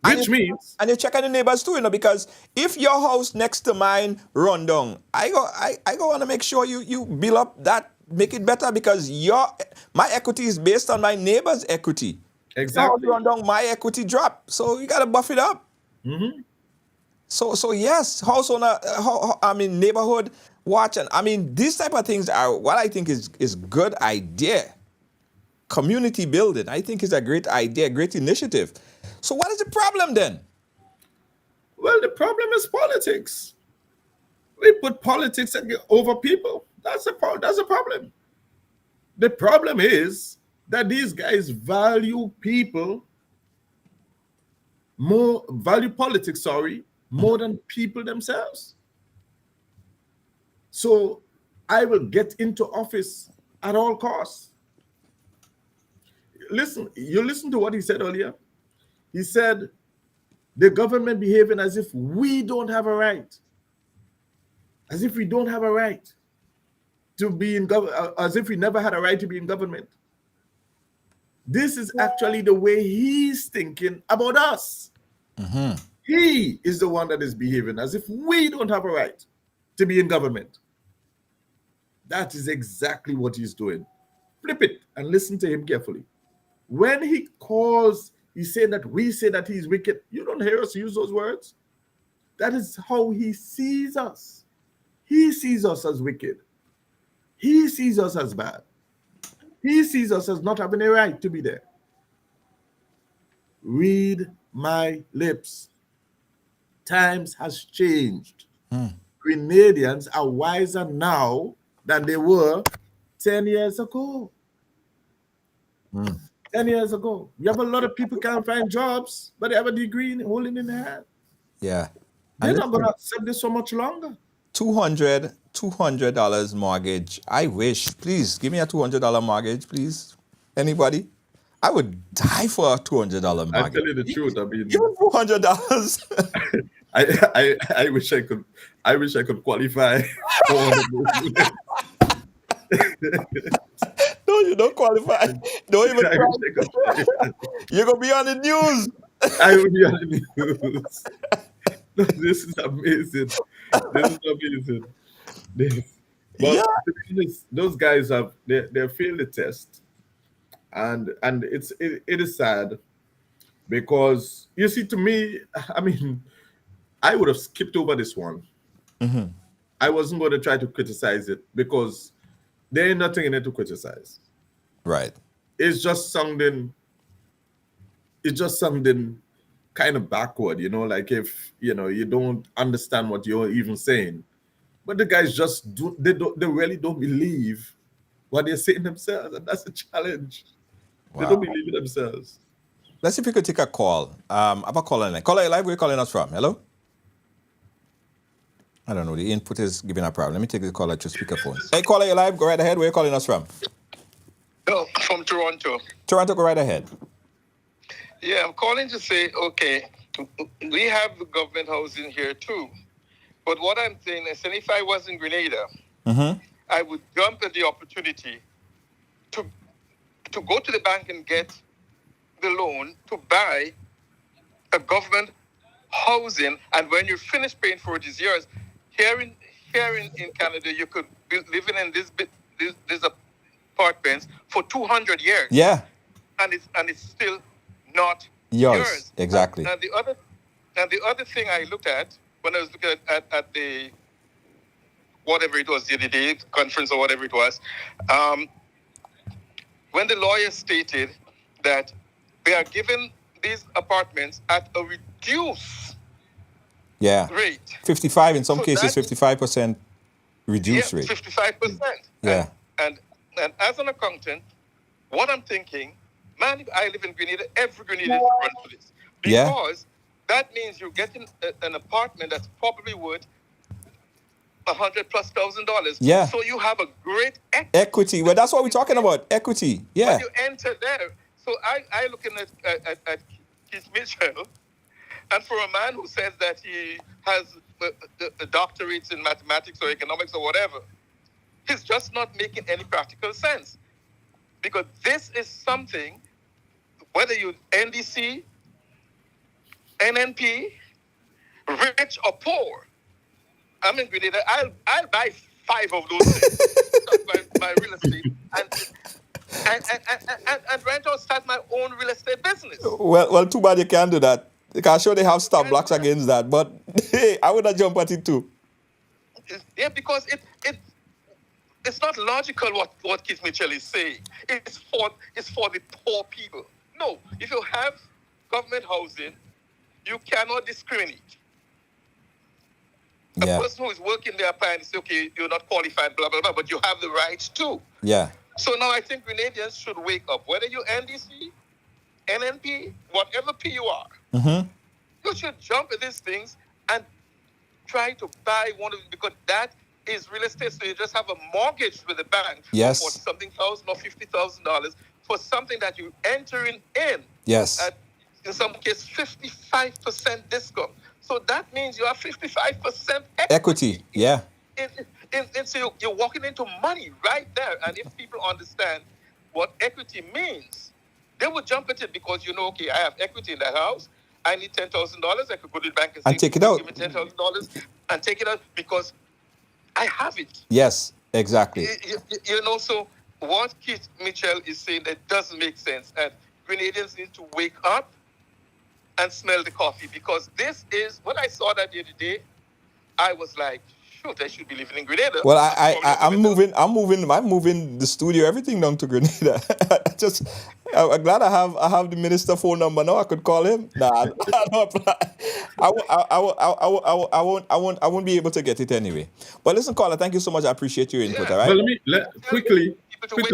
Which means And you check on the neighbors too, because if your house next to mine run down, I go want to make sure you build up that, make it better, because my equity is based on my neighbor's equity. exactly. If your house run down, my equity drop. So you gotta buff it up. So yes, house owner, neighborhood watch, and these type of things are what I think is good idea. Community building, I think, is a great idea, great initiative. So what is the problem then? Well, the problem is politics. We put politics over people. That's a problem. The problem is that these guys value politics, more than people themselves. So I will get into office at all costs. You listen to what he said earlier. He said the government behaving as if we don't have a right. As if we don't have a right to be in government, as if we never had a right to be in government. This is actually the way he's thinking about us. He is the one that is behaving as if we don't have a right to be in government. That is exactly what he's doing. Flip it and listen to him carefully. When he saying that we say that he's wicked. You don't hear us use those words. That is how he sees us. He sees us as wicked. He sees us as bad. He sees us as not having a right to be there. Read my lips. Times has changed. Grenadians are wiser now than they were 10 years ago. 10 years ago. You have a lot of people can't find jobs, but they have a degree holding in their hand. Yeah. They're not going to accept this so much longer. $200 mortgage. I wish. Please give me a $200 mortgage, please. Anybody? I would die for a $200 mortgage. I tell you the truth. I mean, even $400. I wish I could qualify for No, you don't qualify. Don't even try. You're gonna be on the news. I will be on the news. This is amazing. But those guys they failed the test, and it is sad because you see, to me, I mean, I would have skipped over this one. I wasn't going to try to criticize it because there ain't nothing in it to criticize. Right. It's just something kind of backward, like if you don't understand what you're even saying. But the guys they really don't believe what they're saying themselves, and that's a challenge. Wow. They don't believe it themselves. Let's see if we could take a call. I have a caller line. Caller, live, where are you calling us from? Hello? I don't know. The input is giving a problem. Let me take the caller to speakerphone. Hey, caller, you live? Go right ahead. Where are you calling us from? No, from Toronto. Toronto, go right ahead. Yeah, I'm calling to say, okay, we have the government housing here too. But what I'm saying is, and if I was in Grenada, I would jump at the opportunity to go to the bank and get the loan to buy a government housing, and when you're finished paying for it, it's yours. Here in Canada, you could be living in this apartments for 200 years. Yeah. And it's still not Yours. Exactly. And the other thing I looked at when I was looking at the whatever it was the other day, conference or whatever it was, when the lawyer stated that they are giving these apartments at a reduced rate. 55 in some So cases, that- 55% reduced rate. 55%. Yeah. And as an accountant, what I'm thinking, man, if I live in Grenada, every Grenadian should run for this. Yeah. Because that means you're getting an apartment that's probably worth $100,000+. Yeah. So you have a great Equity. Well, that's what we're talking about. Equity. Yeah. when you enter there. So I looking at Keith Mitchell, and for a man who says that he has the doctorates in mathematics or economics or whatever, he's just not making any practical sense. Because this is something, whether you NDC, NNP, rich or poor, I'm in Grenada, I'll buy 5 of those things. my real estate and rent or start my own real estate business. Well, too bad you can't do that. I'm sure they have stop blocks against that, but hey, I would not jump at it too. Yeah, because it's not logical what Keith Mitchell is saying. It's for the poor people. No, if you have government housing, you cannot discriminate. Yeah. A person who is working there and say, okay, you're not qualified, blah, blah, blah, but you have the rights too. Yeah. So now I think Grenadians should wake up. Whether you're NDC, NNP, whatever P you are, you should jump at these things and try to buy one of them, because that is real estate. So you just have a mortgage with the bank Yes. for something thousand or $50,000 for something that you're entering in. Yes. At, in some case, 55% discount. So that means you have 55% Equity. Yeah. So you're walking into money right there. And if people understand what equity means, they would jump at it because okay, I have equity in that house. I need $10,000. I could go to the bank and say, And take it out. Give me $10,000 and take it out because I have it. Yes. Exactly. So what Keith Mitchell is saying that doesn't make sense. And Grenadians need to wake up and smell the coffee, because this is, when I saw that the other day, I was like, shoot, I should be living in Grenada. Well, I'm moving the studio, everything down to Grenada. I'm glad I have the minister phone number now. I could call him. Nah, I won't be able to get it anyway. But listen, caller, thank you so much. I appreciate your input. Yeah. All right. Well, quickly,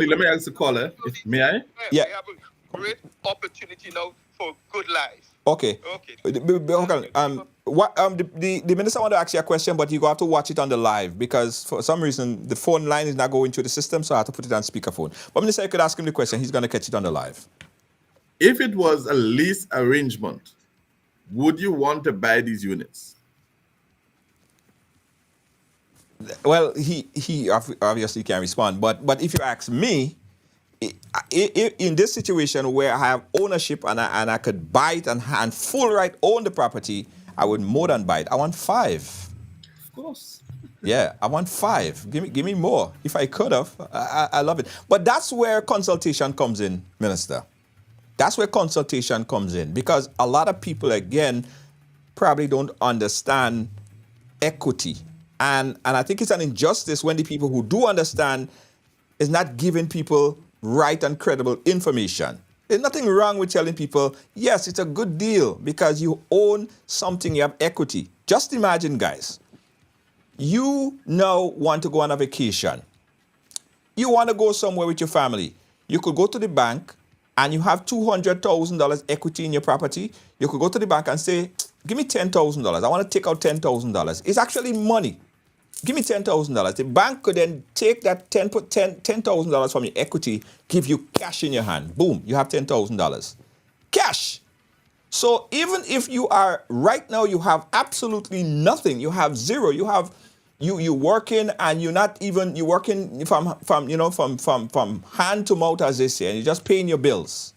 let me ask the caller. May I? Yeah. We have a great opportunity now for good life. Okay. Okay. What the minister want to ask you a question, but you have to watch it on the live because for some reason the phone line is not going through the system, so I have to put it on speakerphone. But minister, I could ask him the question. He's going to catch it on the live. If it was a lease arrangement, would you want to buy these units? Well, he obviously can't respond, but if you ask me, in this situation where I have ownership and I could buy it and full right own the property, I would more than buy it. I want 5. Of course. Yeah, I want 5. Give me more. If I could have, I love it. But that's where consultation comes in, Minister. That's where consultation comes in, because a lot of people, again, probably don't understand equity. And I think it's an injustice when the people who do understand is not giving people right and credible information. There's nothing wrong with telling people, yes, it's a good deal because you own something, you have equity. Just imagine, guys, you now want to go on a vacation. You want to go somewhere with your family. You could go to the bank and you have $200,000 equity in your property. You could go to the bank and say, give me $10,000. I want to take out $10,000. It's actually money. Give me $10,000. The bank could then take that $10,000 from your equity, give you cash in your hand. Boom, you have $10,000. Cash. So even if you are right now, you have absolutely nothing. You have zero. You have you working and you're not even you working from hand to mouth, as they say, and you're just paying your bills.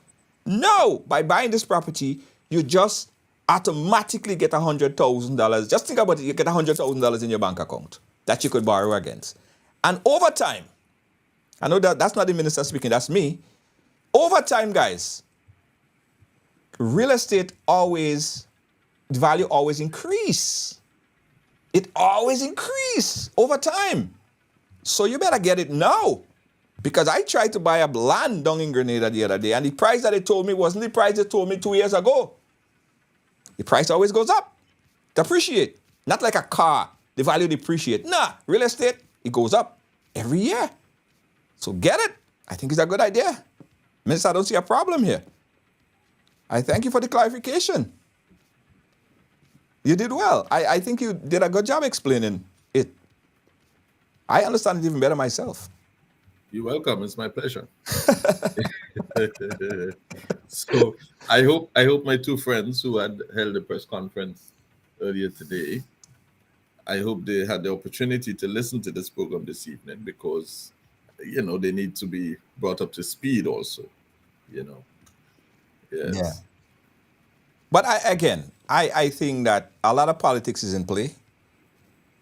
No, by buying this property, you just automatically get $100,000. Just think about it. You get $100,000 in your bank account that you could borrow against. And over time, I know that's not the minister speaking, that's me. Over time, guys, real estate the value always increase. It always increase over time. So you better get it now. Because I tried to buy a land down in Grenada the other day, and the price that they told me wasn't the price they told me 2 years ago. The price always goes up. It appreciate. Not like a car. The value depreciate. Nah, real estate, it goes up every year. So get it. I think it's a good idea. Minister, I don't see a problem here. I thank you for the clarification. You did well. I think you did a good job explaining it. I understand it even better myself. You're welcome. It's my pleasure. So I hope my two friends who had held a press conference earlier today, I hope they had the opportunity to listen to this program this evening, because they need to be brought up to speed also. Yes. Yeah. But I think that a lot of politics is in play.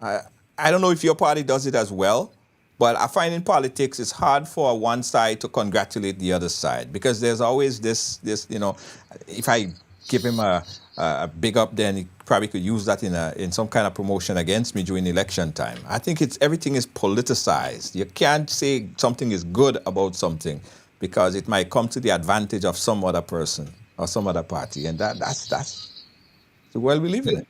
I don't know if your party does it as well, but I find in politics it's hard for one side to congratulate the other side, because there's always this if I give him a big up, then he probably could use that in some kind of promotion against me during election time. I think everything is politicized. You can't say something is good about something because it might come to the advantage of some other person or some other party, and that's the world we live in.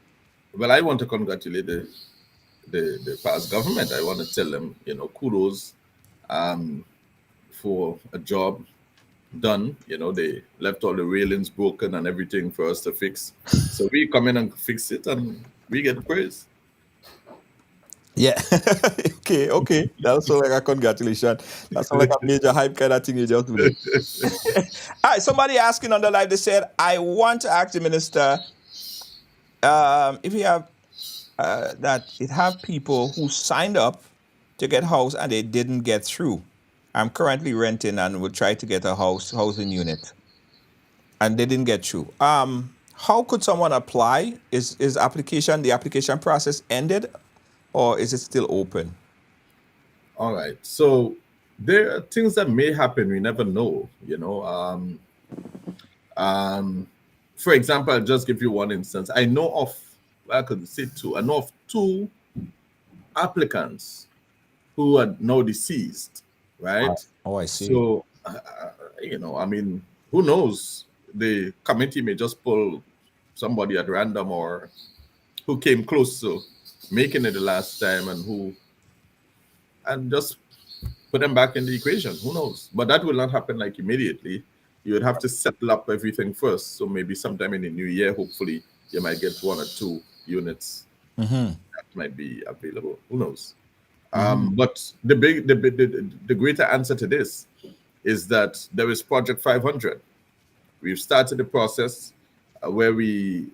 Well, I want to congratulate the past government. I want to tell them, kudos for a job done. They left all the railings broken and everything for us to fix. So we come in and fix it, and we get praise. Yeah. Okay. That's like a congratulations. That's like a major hype kind of thing you just do. All right. Somebody asking on the live, they said, I want to ask the minister if you have that it have people who signed up to get house and they didn't get through. I'm currently renting and will try to get a housing unit, and they didn't get through. How could someone apply? Is the application process ended, or is it still open? All right. So there are things that may happen. We never know. For example, I'll just give you one instance. I know of two applicants who are now deceased, right? Oh, I see. So, who knows? The committee may just pull somebody at random, or who came close to making it the last time and just put them back in the equation. Who knows? But that will not happen like immediately. You would have to settle up everything first. So maybe sometime in the new year, hopefully, you might get 1 or 2 units that might be available. Who knows? But the greater answer to this is that there is Project 500. We've started the process where we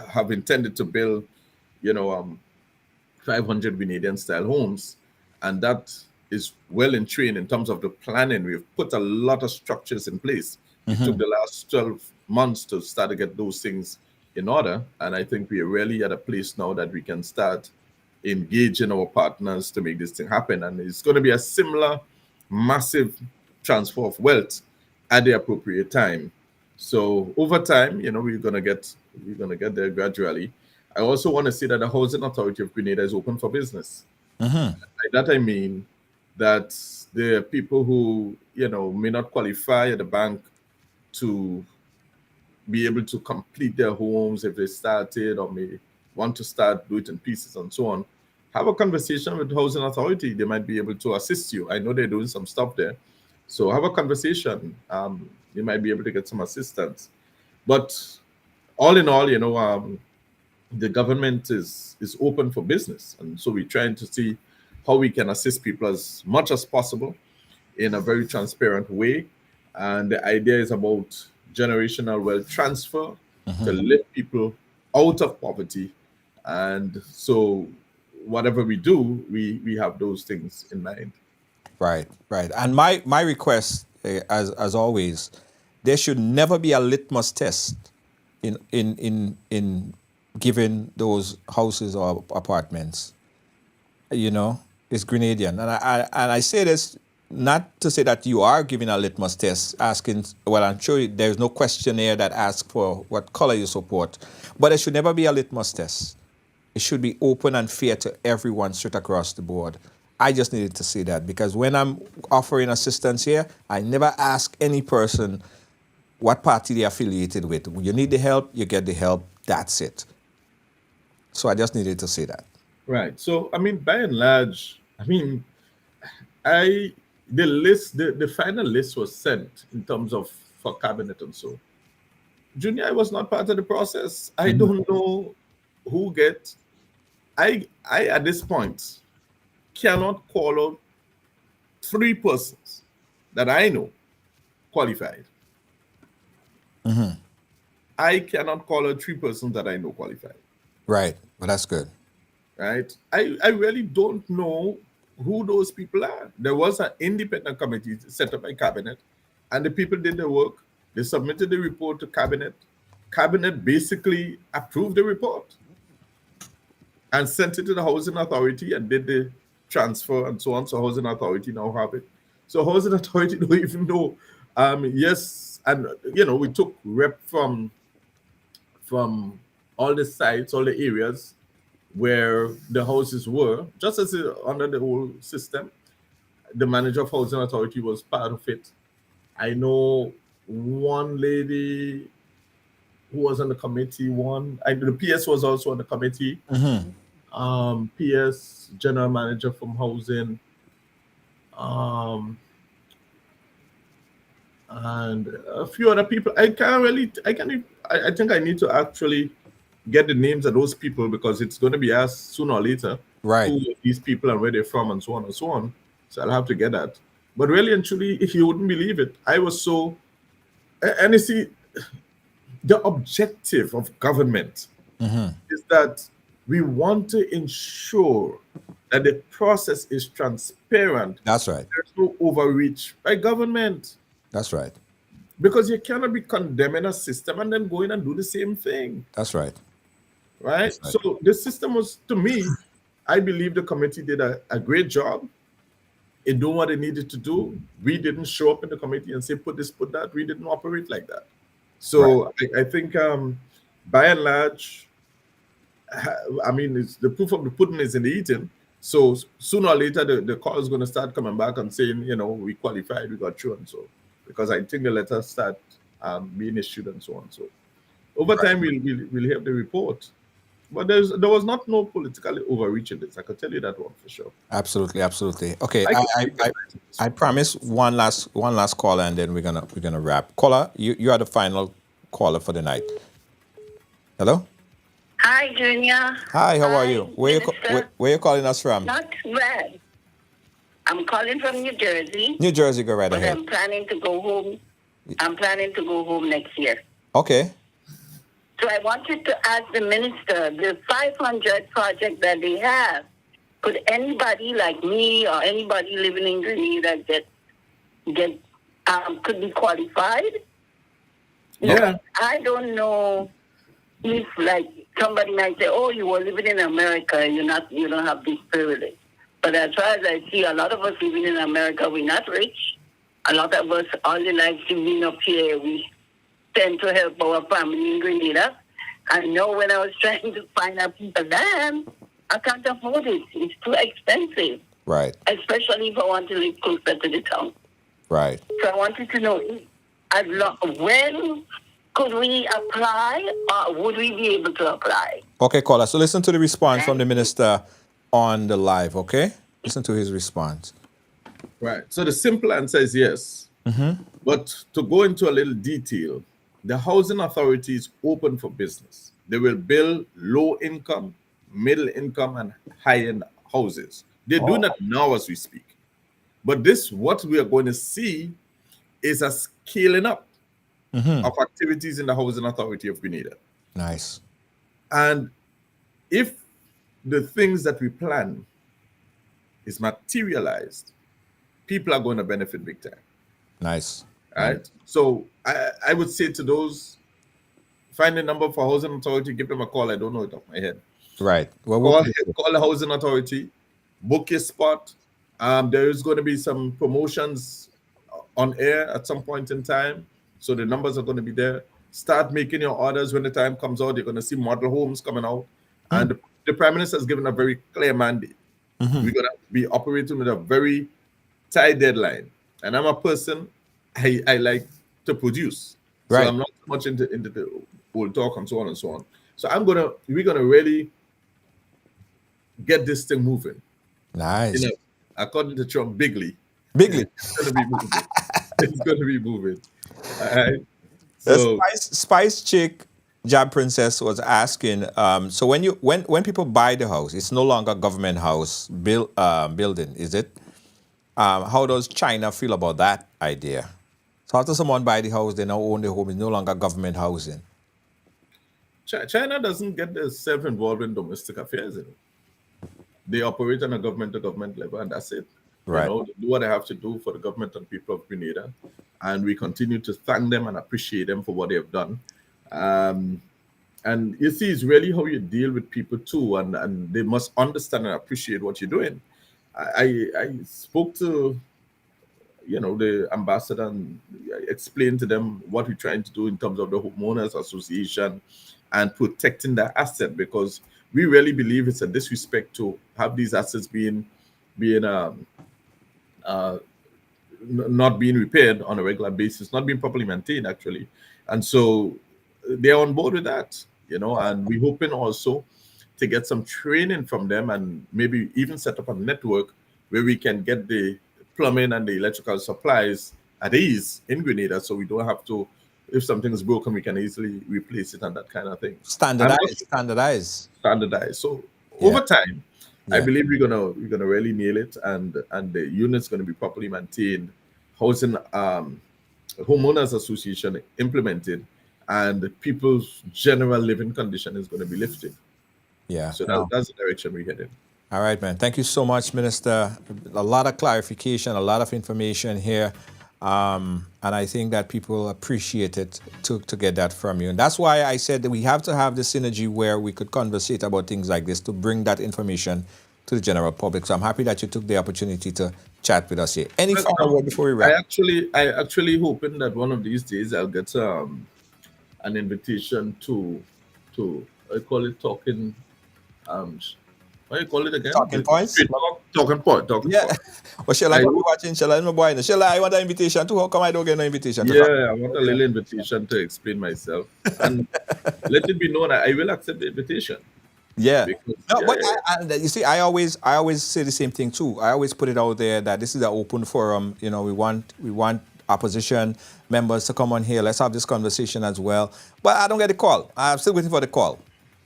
have intended to build, 500 Grenadian-style homes, and that is well in train in terms of the planning. We've put a lot of structures in place. It took the last 12 months to start to get those things in order, and I think we are really at a place now that we can start engaging our partners to make this thing happen. And it's going to be a similar massive transfer of wealth at the appropriate time. So over time, we're gonna get there gradually. I also want to say that the Housing Authority of Grenada is open for business. By that I mean that there are people who may not qualify at the bank to be able to complete their homes if they started, or may want to start, do it in pieces and so on. Have a conversation with the Housing Authority. They might be able to assist you. I know they're doing some stuff there. So have a conversation. You might be able to get some assistance. But all in all, the government is open for business. And so we're trying to see how we can assist people as much as possible in a very transparent way. And the idea is about generational wealth transfer to lift people out of poverty. And so whatever we do, we have those things in mind. Right, right. And my request, as always, there should never be a litmus test in giving those houses or apartments. You know, it's Grenadian, and I say this not to say that you are giving a litmus test, asking. Well, I'm sure there's no questionnaire that asks for what color you support, but there should never be a litmus test. It should be open and fair to everyone straight across the board. I just needed to say that because when I'm offering assistance here, I never ask any person what party they're affiliated with. You need the help, you get the help. That's it. So I just needed to say that. Right. So I mean, by and large, I mean, the final list was sent in terms of for cabinet and so. Junior, I was not part of the process. I don't know who gets. I at this point cannot call out 3 persons that I know qualified. I cannot call out 3 persons that I know qualified. Right. Well, that's good. Right? I really don't know who those people are. There was an independent committee set up by cabinet, and the people did the work. They submitted the report to cabinet. Cabinet basically approved the report and sent it to the housing authority and did the transfer and so on. So housing authority now have it. So housing authority don't even know. Yes, and we took rep from all the sites, all the areas where the houses were, just as under the old system. The manager of housing authority was part of it. I know one lady who was on the committee. The PS was also on the committee. PS general manager from housing, and a few other people. I think I need to actually get the names of those people because it's going to be asked sooner or later Right. who are these people and where they're from and so on and so on. So I'll have to get that. But really and truly, if you wouldn't believe it, I was so. And you see, the objective of government is that we want to ensure that the process is transparent. That's right. There's no overreach by government. That's right. Because you cannot be condemning a system and then go in and do the same thing. That's right. Right? That's right. So the system was, to me, I believe the committee did a great job in doing what they needed to do. We didn't show up in the committee and say, put this, put that. We didn't operate like that. So I think by and large, I mean, it's the proof of the pudding is in the eating. So sooner or later, the call is going to start coming back and saying, we qualified, we got through and so. Because I think the letters start being issued and so on. So over time, we'll have the report. But there was no political overreach in this. I can tell you that one for sure. Absolutely, absolutely. Okay, I I promise one last caller, and then we're gonna wrap. Caller, you are the final caller for the night. Hello. Hi, Junior. Hi, how are you? Minister. Where you calling us from? Not bad. I'm calling from New Jersey. New Jersey, go right but ahead. I'm planning to go home. I'm planning to go home next year. Okay. So I wanted to ask the minister, the 500 project that they have, could anybody like me or anybody living in Grenada could be qualified? Yeah. I don't know if like somebody might say, oh, you were living in America, you don't have this privilege. But as far as I see, a lot of us living in America, we're not rich. A lot of us, all the life living up here, we tend to help our family in Grenada. I know when I was trying to find a piece of land, I can't afford it. It's too expensive. Right. Especially if I want to live closer to the town. Right. So I wanted to know, when could we apply, or would we be able to apply? Okay, caller. So listen to the response from the minister on the live, okay? Listen to his response. Right. So the simple answer is yes. But to go into a little detail, the housing authority is open for business. They will build low income, middle income, and high end houses. They're doing that now as we speak. But what we are going to see is a scaling up of activities in the Housing Authority of Grenada. Nice. And if the things that we plan is materialized, people are going to benefit big time. Nice. Right? So I would say to those, find a number for Housing Authority, give them a call. I don't know it off my head. Right. Well, Call the Housing Authority, book your spot. There is going to be some promotions on air at some point in time. So the numbers are going to be there. Start making your orders when the time comes out. You're going to see model homes coming out. And the Prime Minister has given a very clear mandate. We're going to be operating with a very tight deadline. And I'm a person, I like to produce. Right. So I'm not much into the old talk and so on and so on. So we're gonna really get this thing moving. Nice. According to Trump, bigly. It's gonna be moving. It's gonna be moving. All right. So Spice Chick Jab Princess was asking, so when people buy the house, it's no longer government house building, is it? How does China feel about that idea? So after someone buy the house, they now own the home, it's no longer government housing. China doesn't get themselves involved in domestic affairs. They operate on a government-to-government level, and that's it. Right. They do what they have to do for the government and people of Grenada, and we continue to thank them and appreciate them for what they have done. And you see, it's really how you deal with people too, and they must understand and appreciate what you're doing. I spoke to the ambassador and explained to them what we're trying to do in terms of the homeowners association and protecting their asset, because we really believe it's a disrespect to have these assets being not being repaired on a regular basis, not being properly maintained actually. And so they're on board with that, and we're hoping also to get some training from them and maybe even set up a network where we can get the plumbing and the electrical supplies at ease in Grenada, so we don't have to, if something is broken, we can easily replace it and that kind of thing. Standardize. So over time, I believe we're gonna really nail it, and the unit's gonna be properly maintained, housing homeowners association implemented, and the people's general living condition is going to be lifted. Yeah. So that's the direction we're heading. All right, man. Thank you so much, Minister. A lot of clarification, a lot of information here. And I think that people appreciate it to get that from you. And that's why I said that we have to have the synergy where we could conversate about things like this to bring that information to the general public. So I'm happy that you took the opportunity to chat with us here. Any final word before we wrap? I actually hoping that one of these days I'll get an invitation to I call it talking. What do you call it again? Talking points? Talking point. Well, Shella, I'm watching Shella, my boy. Shella, I want an invitation too. How come I don't get no invitation? I want a little invitation to explain myself. And let it be known that I will accept the invitation. Yeah. You see, I always say the same thing too. I always put it out there that this is an open forum. We want opposition members to come on here. Let's have this conversation as well. But I don't get the call. I'm still waiting for the call.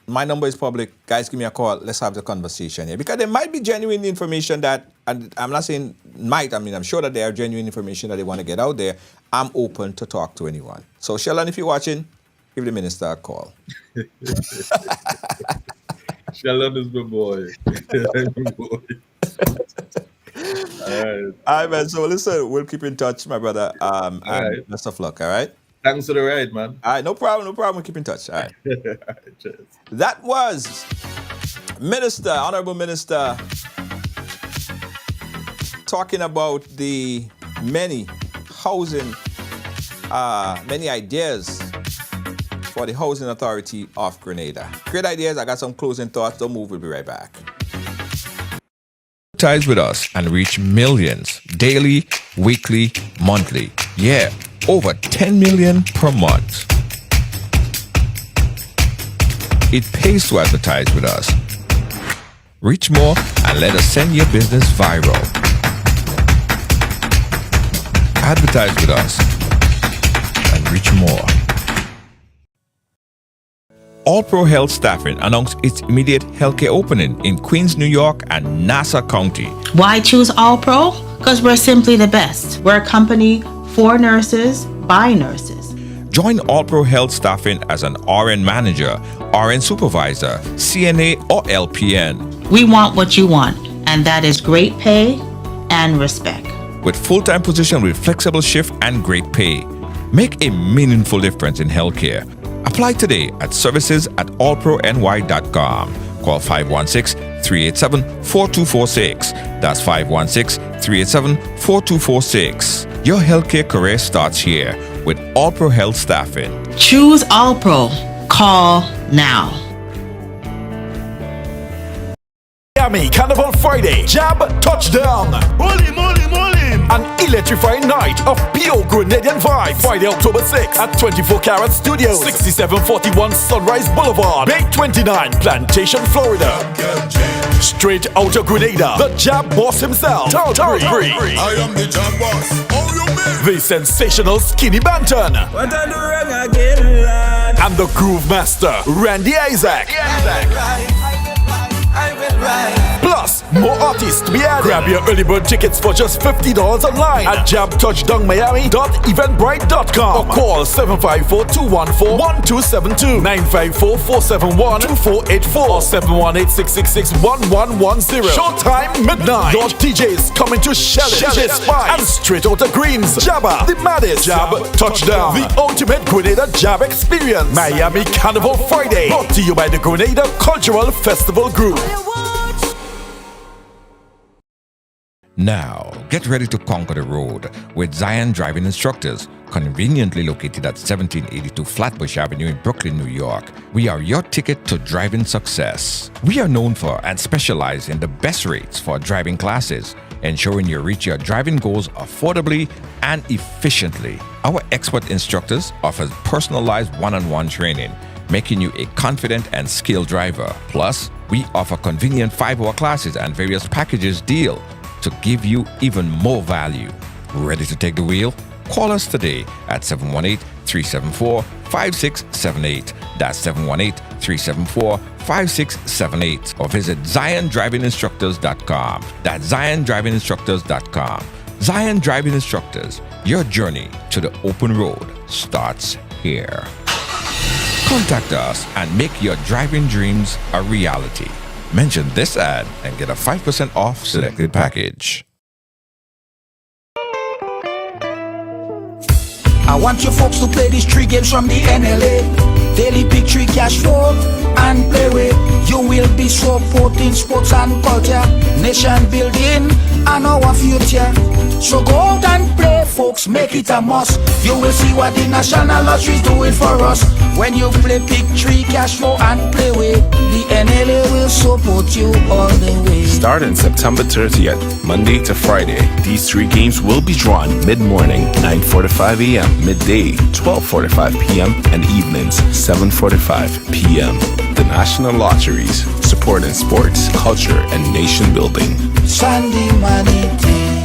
My number is public. Guys, give me a call. Let's have the conversation here. Because there might be genuine information that, and I'm not saying might, I'm sure that there are genuine information that they want to get out there. I'm open to talk to anyone. So, Sheldon, if you're watching, give the minister a call. Sheldon is my boy. All right, man. So, listen, we'll keep in touch, my brother. And best of luck, all right? Thanks for the ride, man. All right, no problem. We'll keep in touch. All right. Cheers. That was Honorable Minister, talking about the many ideas for the Housing Authority of Grenada. Great ideas. I got some closing thoughts. Don't move. We'll be right back. Advertise with us and reach millions daily, weekly, monthly. Yeah. Over 10 million per month. It pays to advertise with us. Reach more and let us send your business viral. Advertise with us and reach more. All Pro Health Staffing announced its immediate healthcare opening in Queens, New York and Nassau County. Why choose All Pro? Because we're simply the best. We're a company for nurses, by nurses. Join All Pro Health Staffing as an RN manager, RN supervisor, CNA, or LPN. We want what you want, and that is great pay and respect. With full-time position with flexible shift and great pay. Make a meaningful difference in healthcare. Apply today at services@allprony.com. Call 516-387-4246. That's 516-387-4246. Your healthcare career starts here with All Pro Health Staffing. Choose All Pro. Call now. Miami Carnival Friday, Jab Touchdown. An electrifying night of pure Grenadian vibe. Friday, October 6th at 24 Carat Studios, 6741 Sunrise Boulevard, Bay 29, Plantation, Florida. Straight out of Grenada, the Jab boss himself, Tari. I am the Jab boss. Oh, you mean? The sensational Skinny Banton. What I do wrong again, lad? And the Groove Master, Randy Isaac. Plus, more artists to be added. Grab your early bird tickets for just $50 online at jabtouchdownmiami.eventbrite.com or call 754-214-1272, 954-471-2484 or 718-666-1110. Showtime midnight. Your DJs coming to Shell it, Spice, and straight out of Greens. Jabba, the maddest. Jab Touchdown, the ultimate Grenada Jab experience. Miami Carnival Friday, brought to you by the Grenada Cultural Festival Group. Now, get ready to conquer the road with Zion Driving Instructors, conveniently located at 1782 Flatbush Avenue in Brooklyn, New York. We are your ticket to driving success. We are known for and specialize in the best rates for driving classes, ensuring you reach your driving goals affordably and efficiently. Our expert instructors offer personalized one-on-one training, making you a confident and skilled driver. Plus, we offer convenient 5-hour classes and various packages deal to give you even more value. Ready to take the wheel? Call us today at 718-374-5678. That's 718-374-5678. Or visit ZionDrivingInstructors.com. That's ZionDrivingInstructors.com. Zion Driving Instructors, your journey to the open road starts here. Contact us and make your driving dreams a reality. Mention this ad and get a 5% off selected package. I want you folks to play these 3 games from the NLA. Daily pick 3 cash flow and play with. You will be supporting sports and culture, nation building and our future. So go out and play, folks, make it a must. You will see what the National Lottery is doing for us. When you play pick 3 cash flow and play with, the NLA will support you all the way. Starting September 30th, Monday to Friday, these 3 games will be drawn mid-morning, 9:45 a.m., midday, 12:45 p.m., and evenings, 7:45 p.m. The National Lotteries, supporting sports, culture, and nation building. Sunday money day.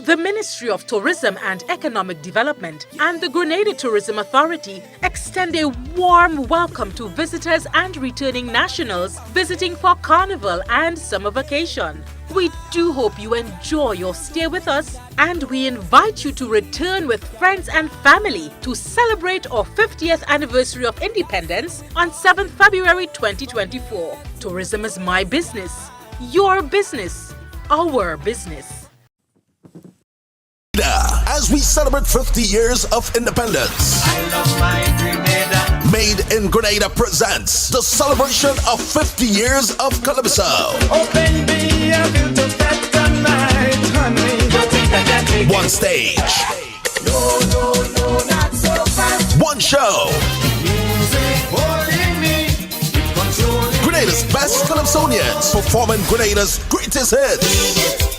The Ministry of Tourism and Economic Development and the Grenada Tourism Authority extend a warm welcome to visitors and returning nationals visiting for Carnival and summer vacation. We do hope you enjoy your stay with us, and we invite you to return with friends and family to celebrate our 50th anniversary of independence on 7th February 2024. Tourism is my business, your business, our business. As we celebrate 50 years of independence, I love my Grenada. Made in Grenada presents the celebration of 50 years of Calypso. Open be a built of that tonight, honey. One stage, No, not so fast. one show. Music holding me, controlling. Grenada's best Calypsonians performing Grenada's greatest hits.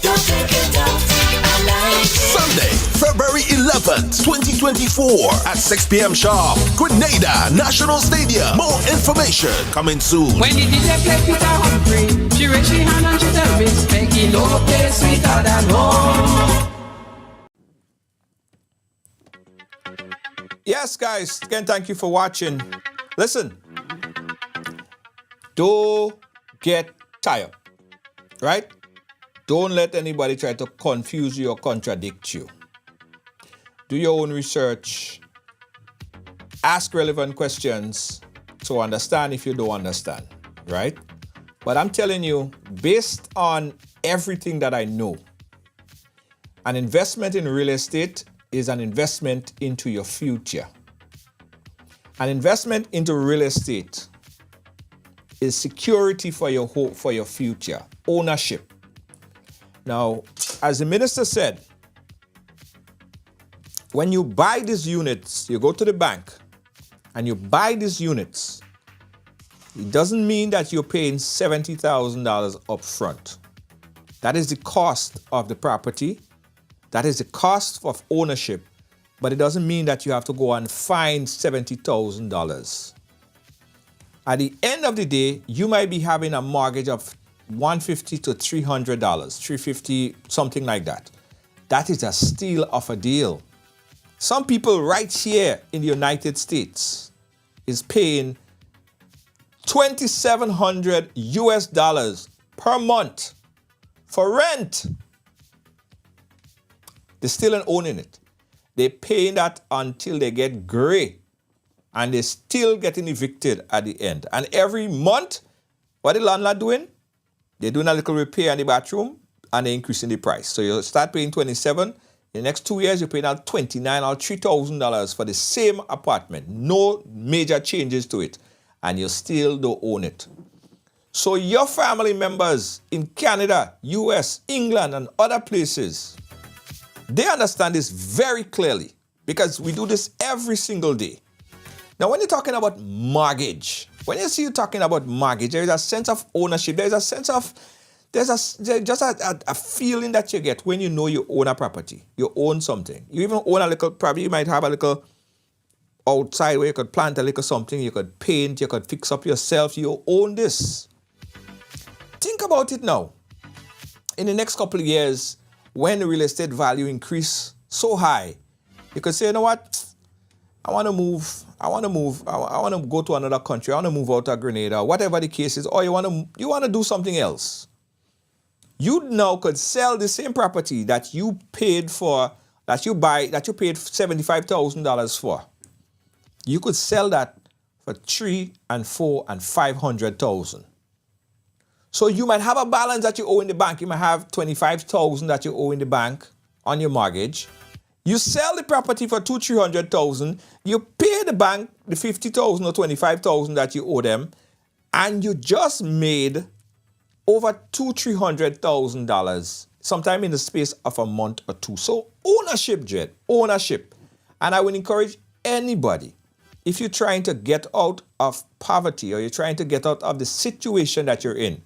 Don't take it out. I like it. Sunday, February 11th, 2024 at 6 p.m. sharp. Grenada National Stadium. More information coming soon. When the DJ play Peter Humphrey, she raise she hand and she tell me, making no place sweeter than home. Yes, guys, again, thank you for watching. Listen, don't get tired, right? Don't let anybody try to confuse you or contradict you. do your own research, ask relevant questions to understand if you don't understand, right? But I'm telling you, based on everything that I know, an investment in real estate is an investment into your future. An investment into real estate is security for your hope, for your future, ownership. Now, as the minister said, when you buy these units, you go to the bank and you buy these units, it doesn't mean that you're paying $70,000 up front. That is the cost of the property. That is the cost of ownership, but it doesn't mean that you have to go and find $70,000. At the end of the day, you might be having a mortgage of $150 to $300, $350, something like that. That is a steal of a deal. Some people right here in the United States is paying $2,700 US per month for rent. They're still not owning it. They're paying that until they get gray, and they're still getting evicted at the end. And every month, what the landlord doing? They're doing a little repair in the bathroom, and they're increasing the price. So you start paying $27,000. In the next 2 years, you're paying out $29,000 or $3,000 for the same apartment. No major changes to it. And you still don't own it. So your family members in Canada, US, England, and other places, they understand this very clearly because we do this every single day. Now, when you're talking about mortgage, when you see you talking about mortgage, there is a sense of ownership. There's a sense of, there's just a feeling that you get when you know you own a property. You own something. You even own a little, probably you might have a little outside where you could plant a little something, you could paint, you could fix up yourself. You own this. Think about it now. In the next couple of years, when the real estate value increase so high, you could say, you know what? I want to move. I want to go to another country. I want to move out of Grenada, whatever the case is, or you want to do something else. You now could sell the same property that you paid for, that you paid $75,000 for. You could sell that for $300,000 and $400,000 and $500,000. So you might have a balance that you owe in the bank. You might have $25,000 that you owe in the bank on your mortgage. You sell the property for $200,000, $300,000. You pay the bank the $50,000 or $25,000 that you owe them, and you just made over $200,000-$300,000 sometime in the space of a month or two. So ownership, Jed, ownership. And I would encourage anybody, if you're trying to get out of poverty or you're trying to get out of the situation that you're in,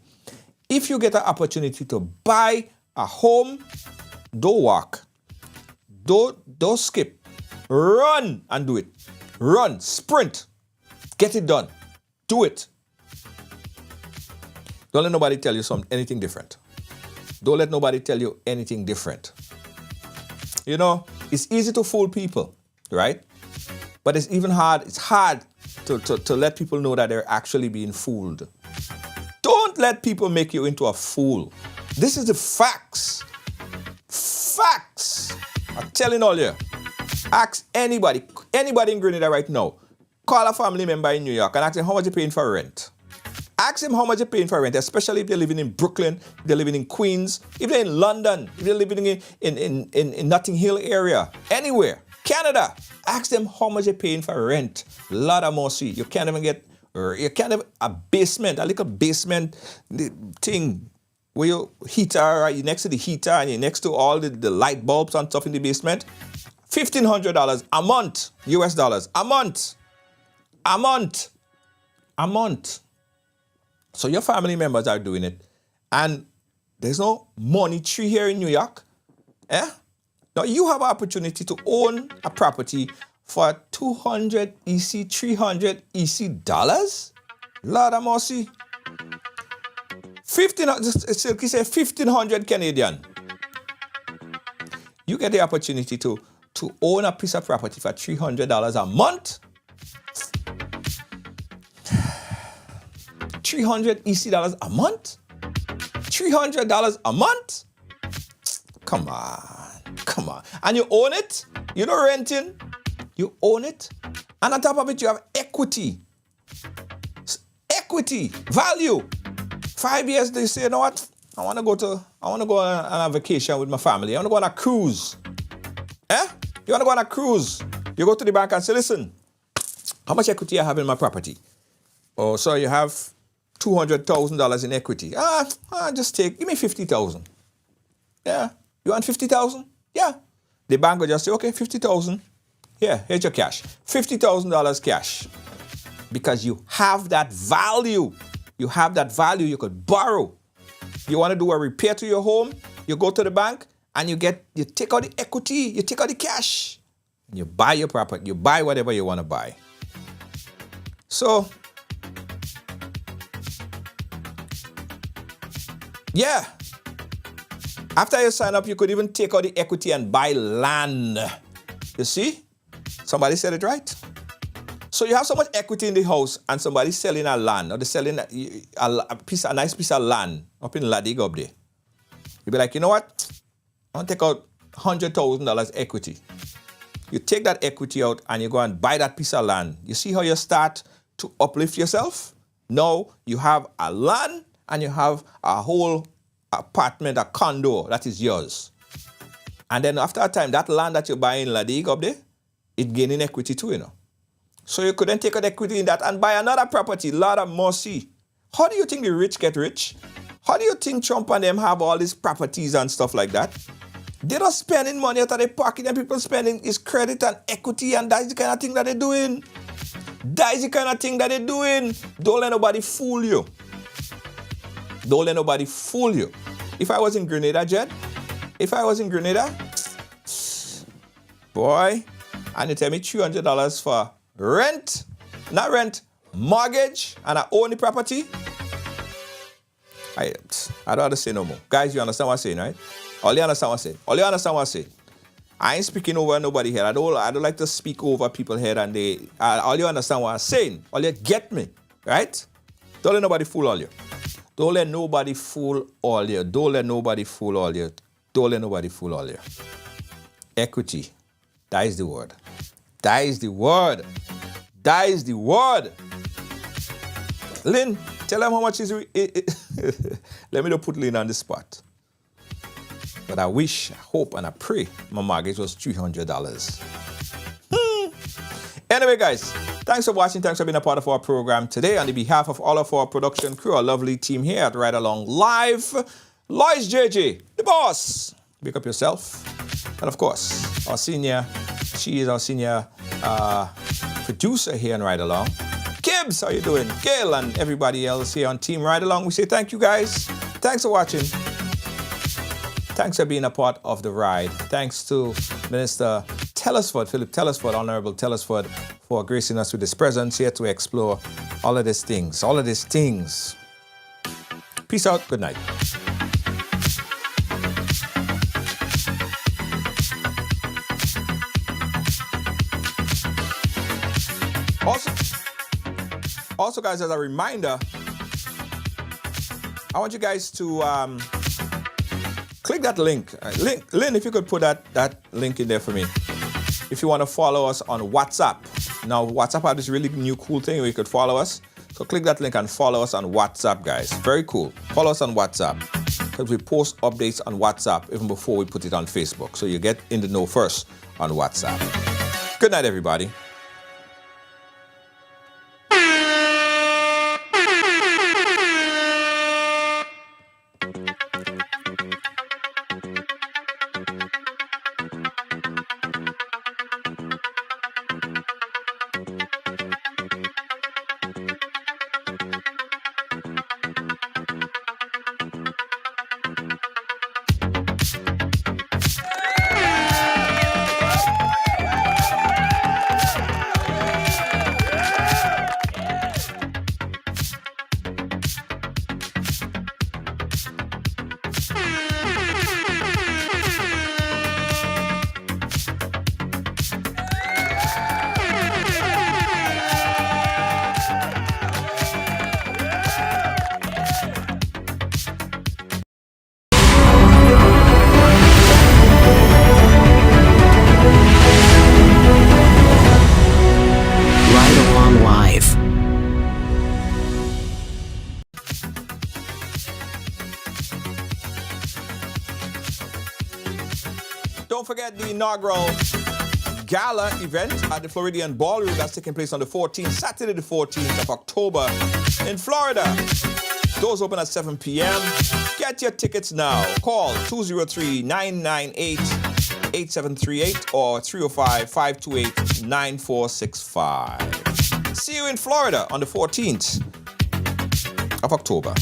if you get an opportunity to buy a home, don't walk, don't skip, run and do it. Run, sprint, get it done, do it. Don't let nobody tell you anything different. Don't let nobody tell you anything different. You know, it's easy to fool people, right? But it's hard to let people know that they're actually being fooled. Don't let people make you into a fool. This is the facts. Facts. I'm telling all you. Ask anybody in Grenada right now. Call a family member in New York and ask them how much you're paying for rent. Ask them how much you're paying for rent, especially if they're living in Brooklyn, if they're living in Queens, if they're in London, if they're living in Notting Hill area, anywhere. Canada, ask them how much they're paying for rent. Lot of mercy. You can't even a basement, a little basement thing where your heater, you're next to the heater and you're next to all the light bulbs and stuff in the basement. $1,500 a month, US dollars, a month. So your family members are doing it. And there's no money tree here in New York. Now you have an opportunity to own a property for $200 EC, $300 EC dollars. Lord of mercy. Silky say 1,500 Canadian. You get the opportunity to own a piece of property for $300 a month. $300 EC dollars a month? $300 a month? Come Come on. And you own it. You're not renting. You own it. And on top of it, you have equity. Equity, value. 5 years, they say, you know what? I want to go on a vacation with my family. I want to go on a cruise. You want to go on a cruise? You go to the bank and say, listen, how much equity I have in my property? Oh, so you have $200,000 in equity. Give me 50,000. Yeah. You want 50,000? Yeah. The bank will just say, okay, 50,000. Here's your cash. $50,000 cash. Because you have that value. You have that value you could borrow. You want to do a repair to your home, you go to the bank and you take out the equity, you take out the cash, and you buy your property, you buy whatever you want to buy. So, yeah. After you sign up, you could even take out the equity and buy land. You see? Somebody said it right. So you have so much equity in the house and somebody's selling a land or they're selling a nice piece of land up in Ladig up there. You'll be like, you know what? I want to take out $100,000 equity. You take that equity out and you go and buy that piece of land. You see how you start to uplift yourself? Now you have a land and you have a whole apartment, a condo that is yours. And then after a time, that land that you buy in Ladig up there, it's gaining equity too, you know. So you could then take out equity in that and buy another property, lot of mercy. How do you think the rich get rich? How do you think Trump and them have all these properties and stuff like that? They're not spending money out of their pocket and people spending is credit and equity and that's the kind of thing that they're doing. That's the kind of thing that they're doing. Don't let nobody fool you. Don't let nobody fool you. If I was in Grenada, Jed, boy, and you tell me $300 for mortgage, and I own the property, I don't have to say no more. Guys, you understand what I'm saying, right? All you understand what I'm saying. I ain't speaking over nobody's head. I don't like to speak over people's head and all you understand what I'm saying. All you get me, right? Don't let nobody fool all you. Don't let nobody fool all you. Don't let nobody fool all you. Don't let nobody fool all you. Equity. That is the word. That is the word. That is the word. Lynn, tell them how much is it. Let me not put Lynn on the spot. But I wish, I hope, and I pray my mortgage was $300. Anyway, guys, thanks for watching. Thanks for being a part of our program today. On behalf of all of our production crew, our lovely team here at Ridealong Live, Lois JJ, the boss. Pick up yourself. And of course, she is our senior producer here on Ridealong. Gibbs, how you doing? Gail and everybody else here on Team Ridealong. We say thank you, guys. Thanks for watching. Thanks for being a part of the ride. Thanks to Minister Telesford, Philip Telesford, Honorable Telesford, for gracing us with his presence here to explore all of these things. Peace out. Good night. Also, guys, as a reminder, I want you guys to click that link. Lynn, if you could put that link in there for me. If you want to follow us on WhatsApp. Now, WhatsApp has this really new cool thing where you could follow us. So click that link and follow us on WhatsApp, guys. Very cool. Follow us on WhatsApp. Because we post updates on WhatsApp even before we put it on Facebook. So you get in the know first on WhatsApp. Good night, everybody. don't forget the inaugural gala event at the Floridian Ballroom that's taking place on the 14th, Saturday the 14th of October in Florida. Doors open at 7 p.m. Get your tickets now. Call 203-998-8738 or 305-528-9465. See you in Florida on the 14th of October.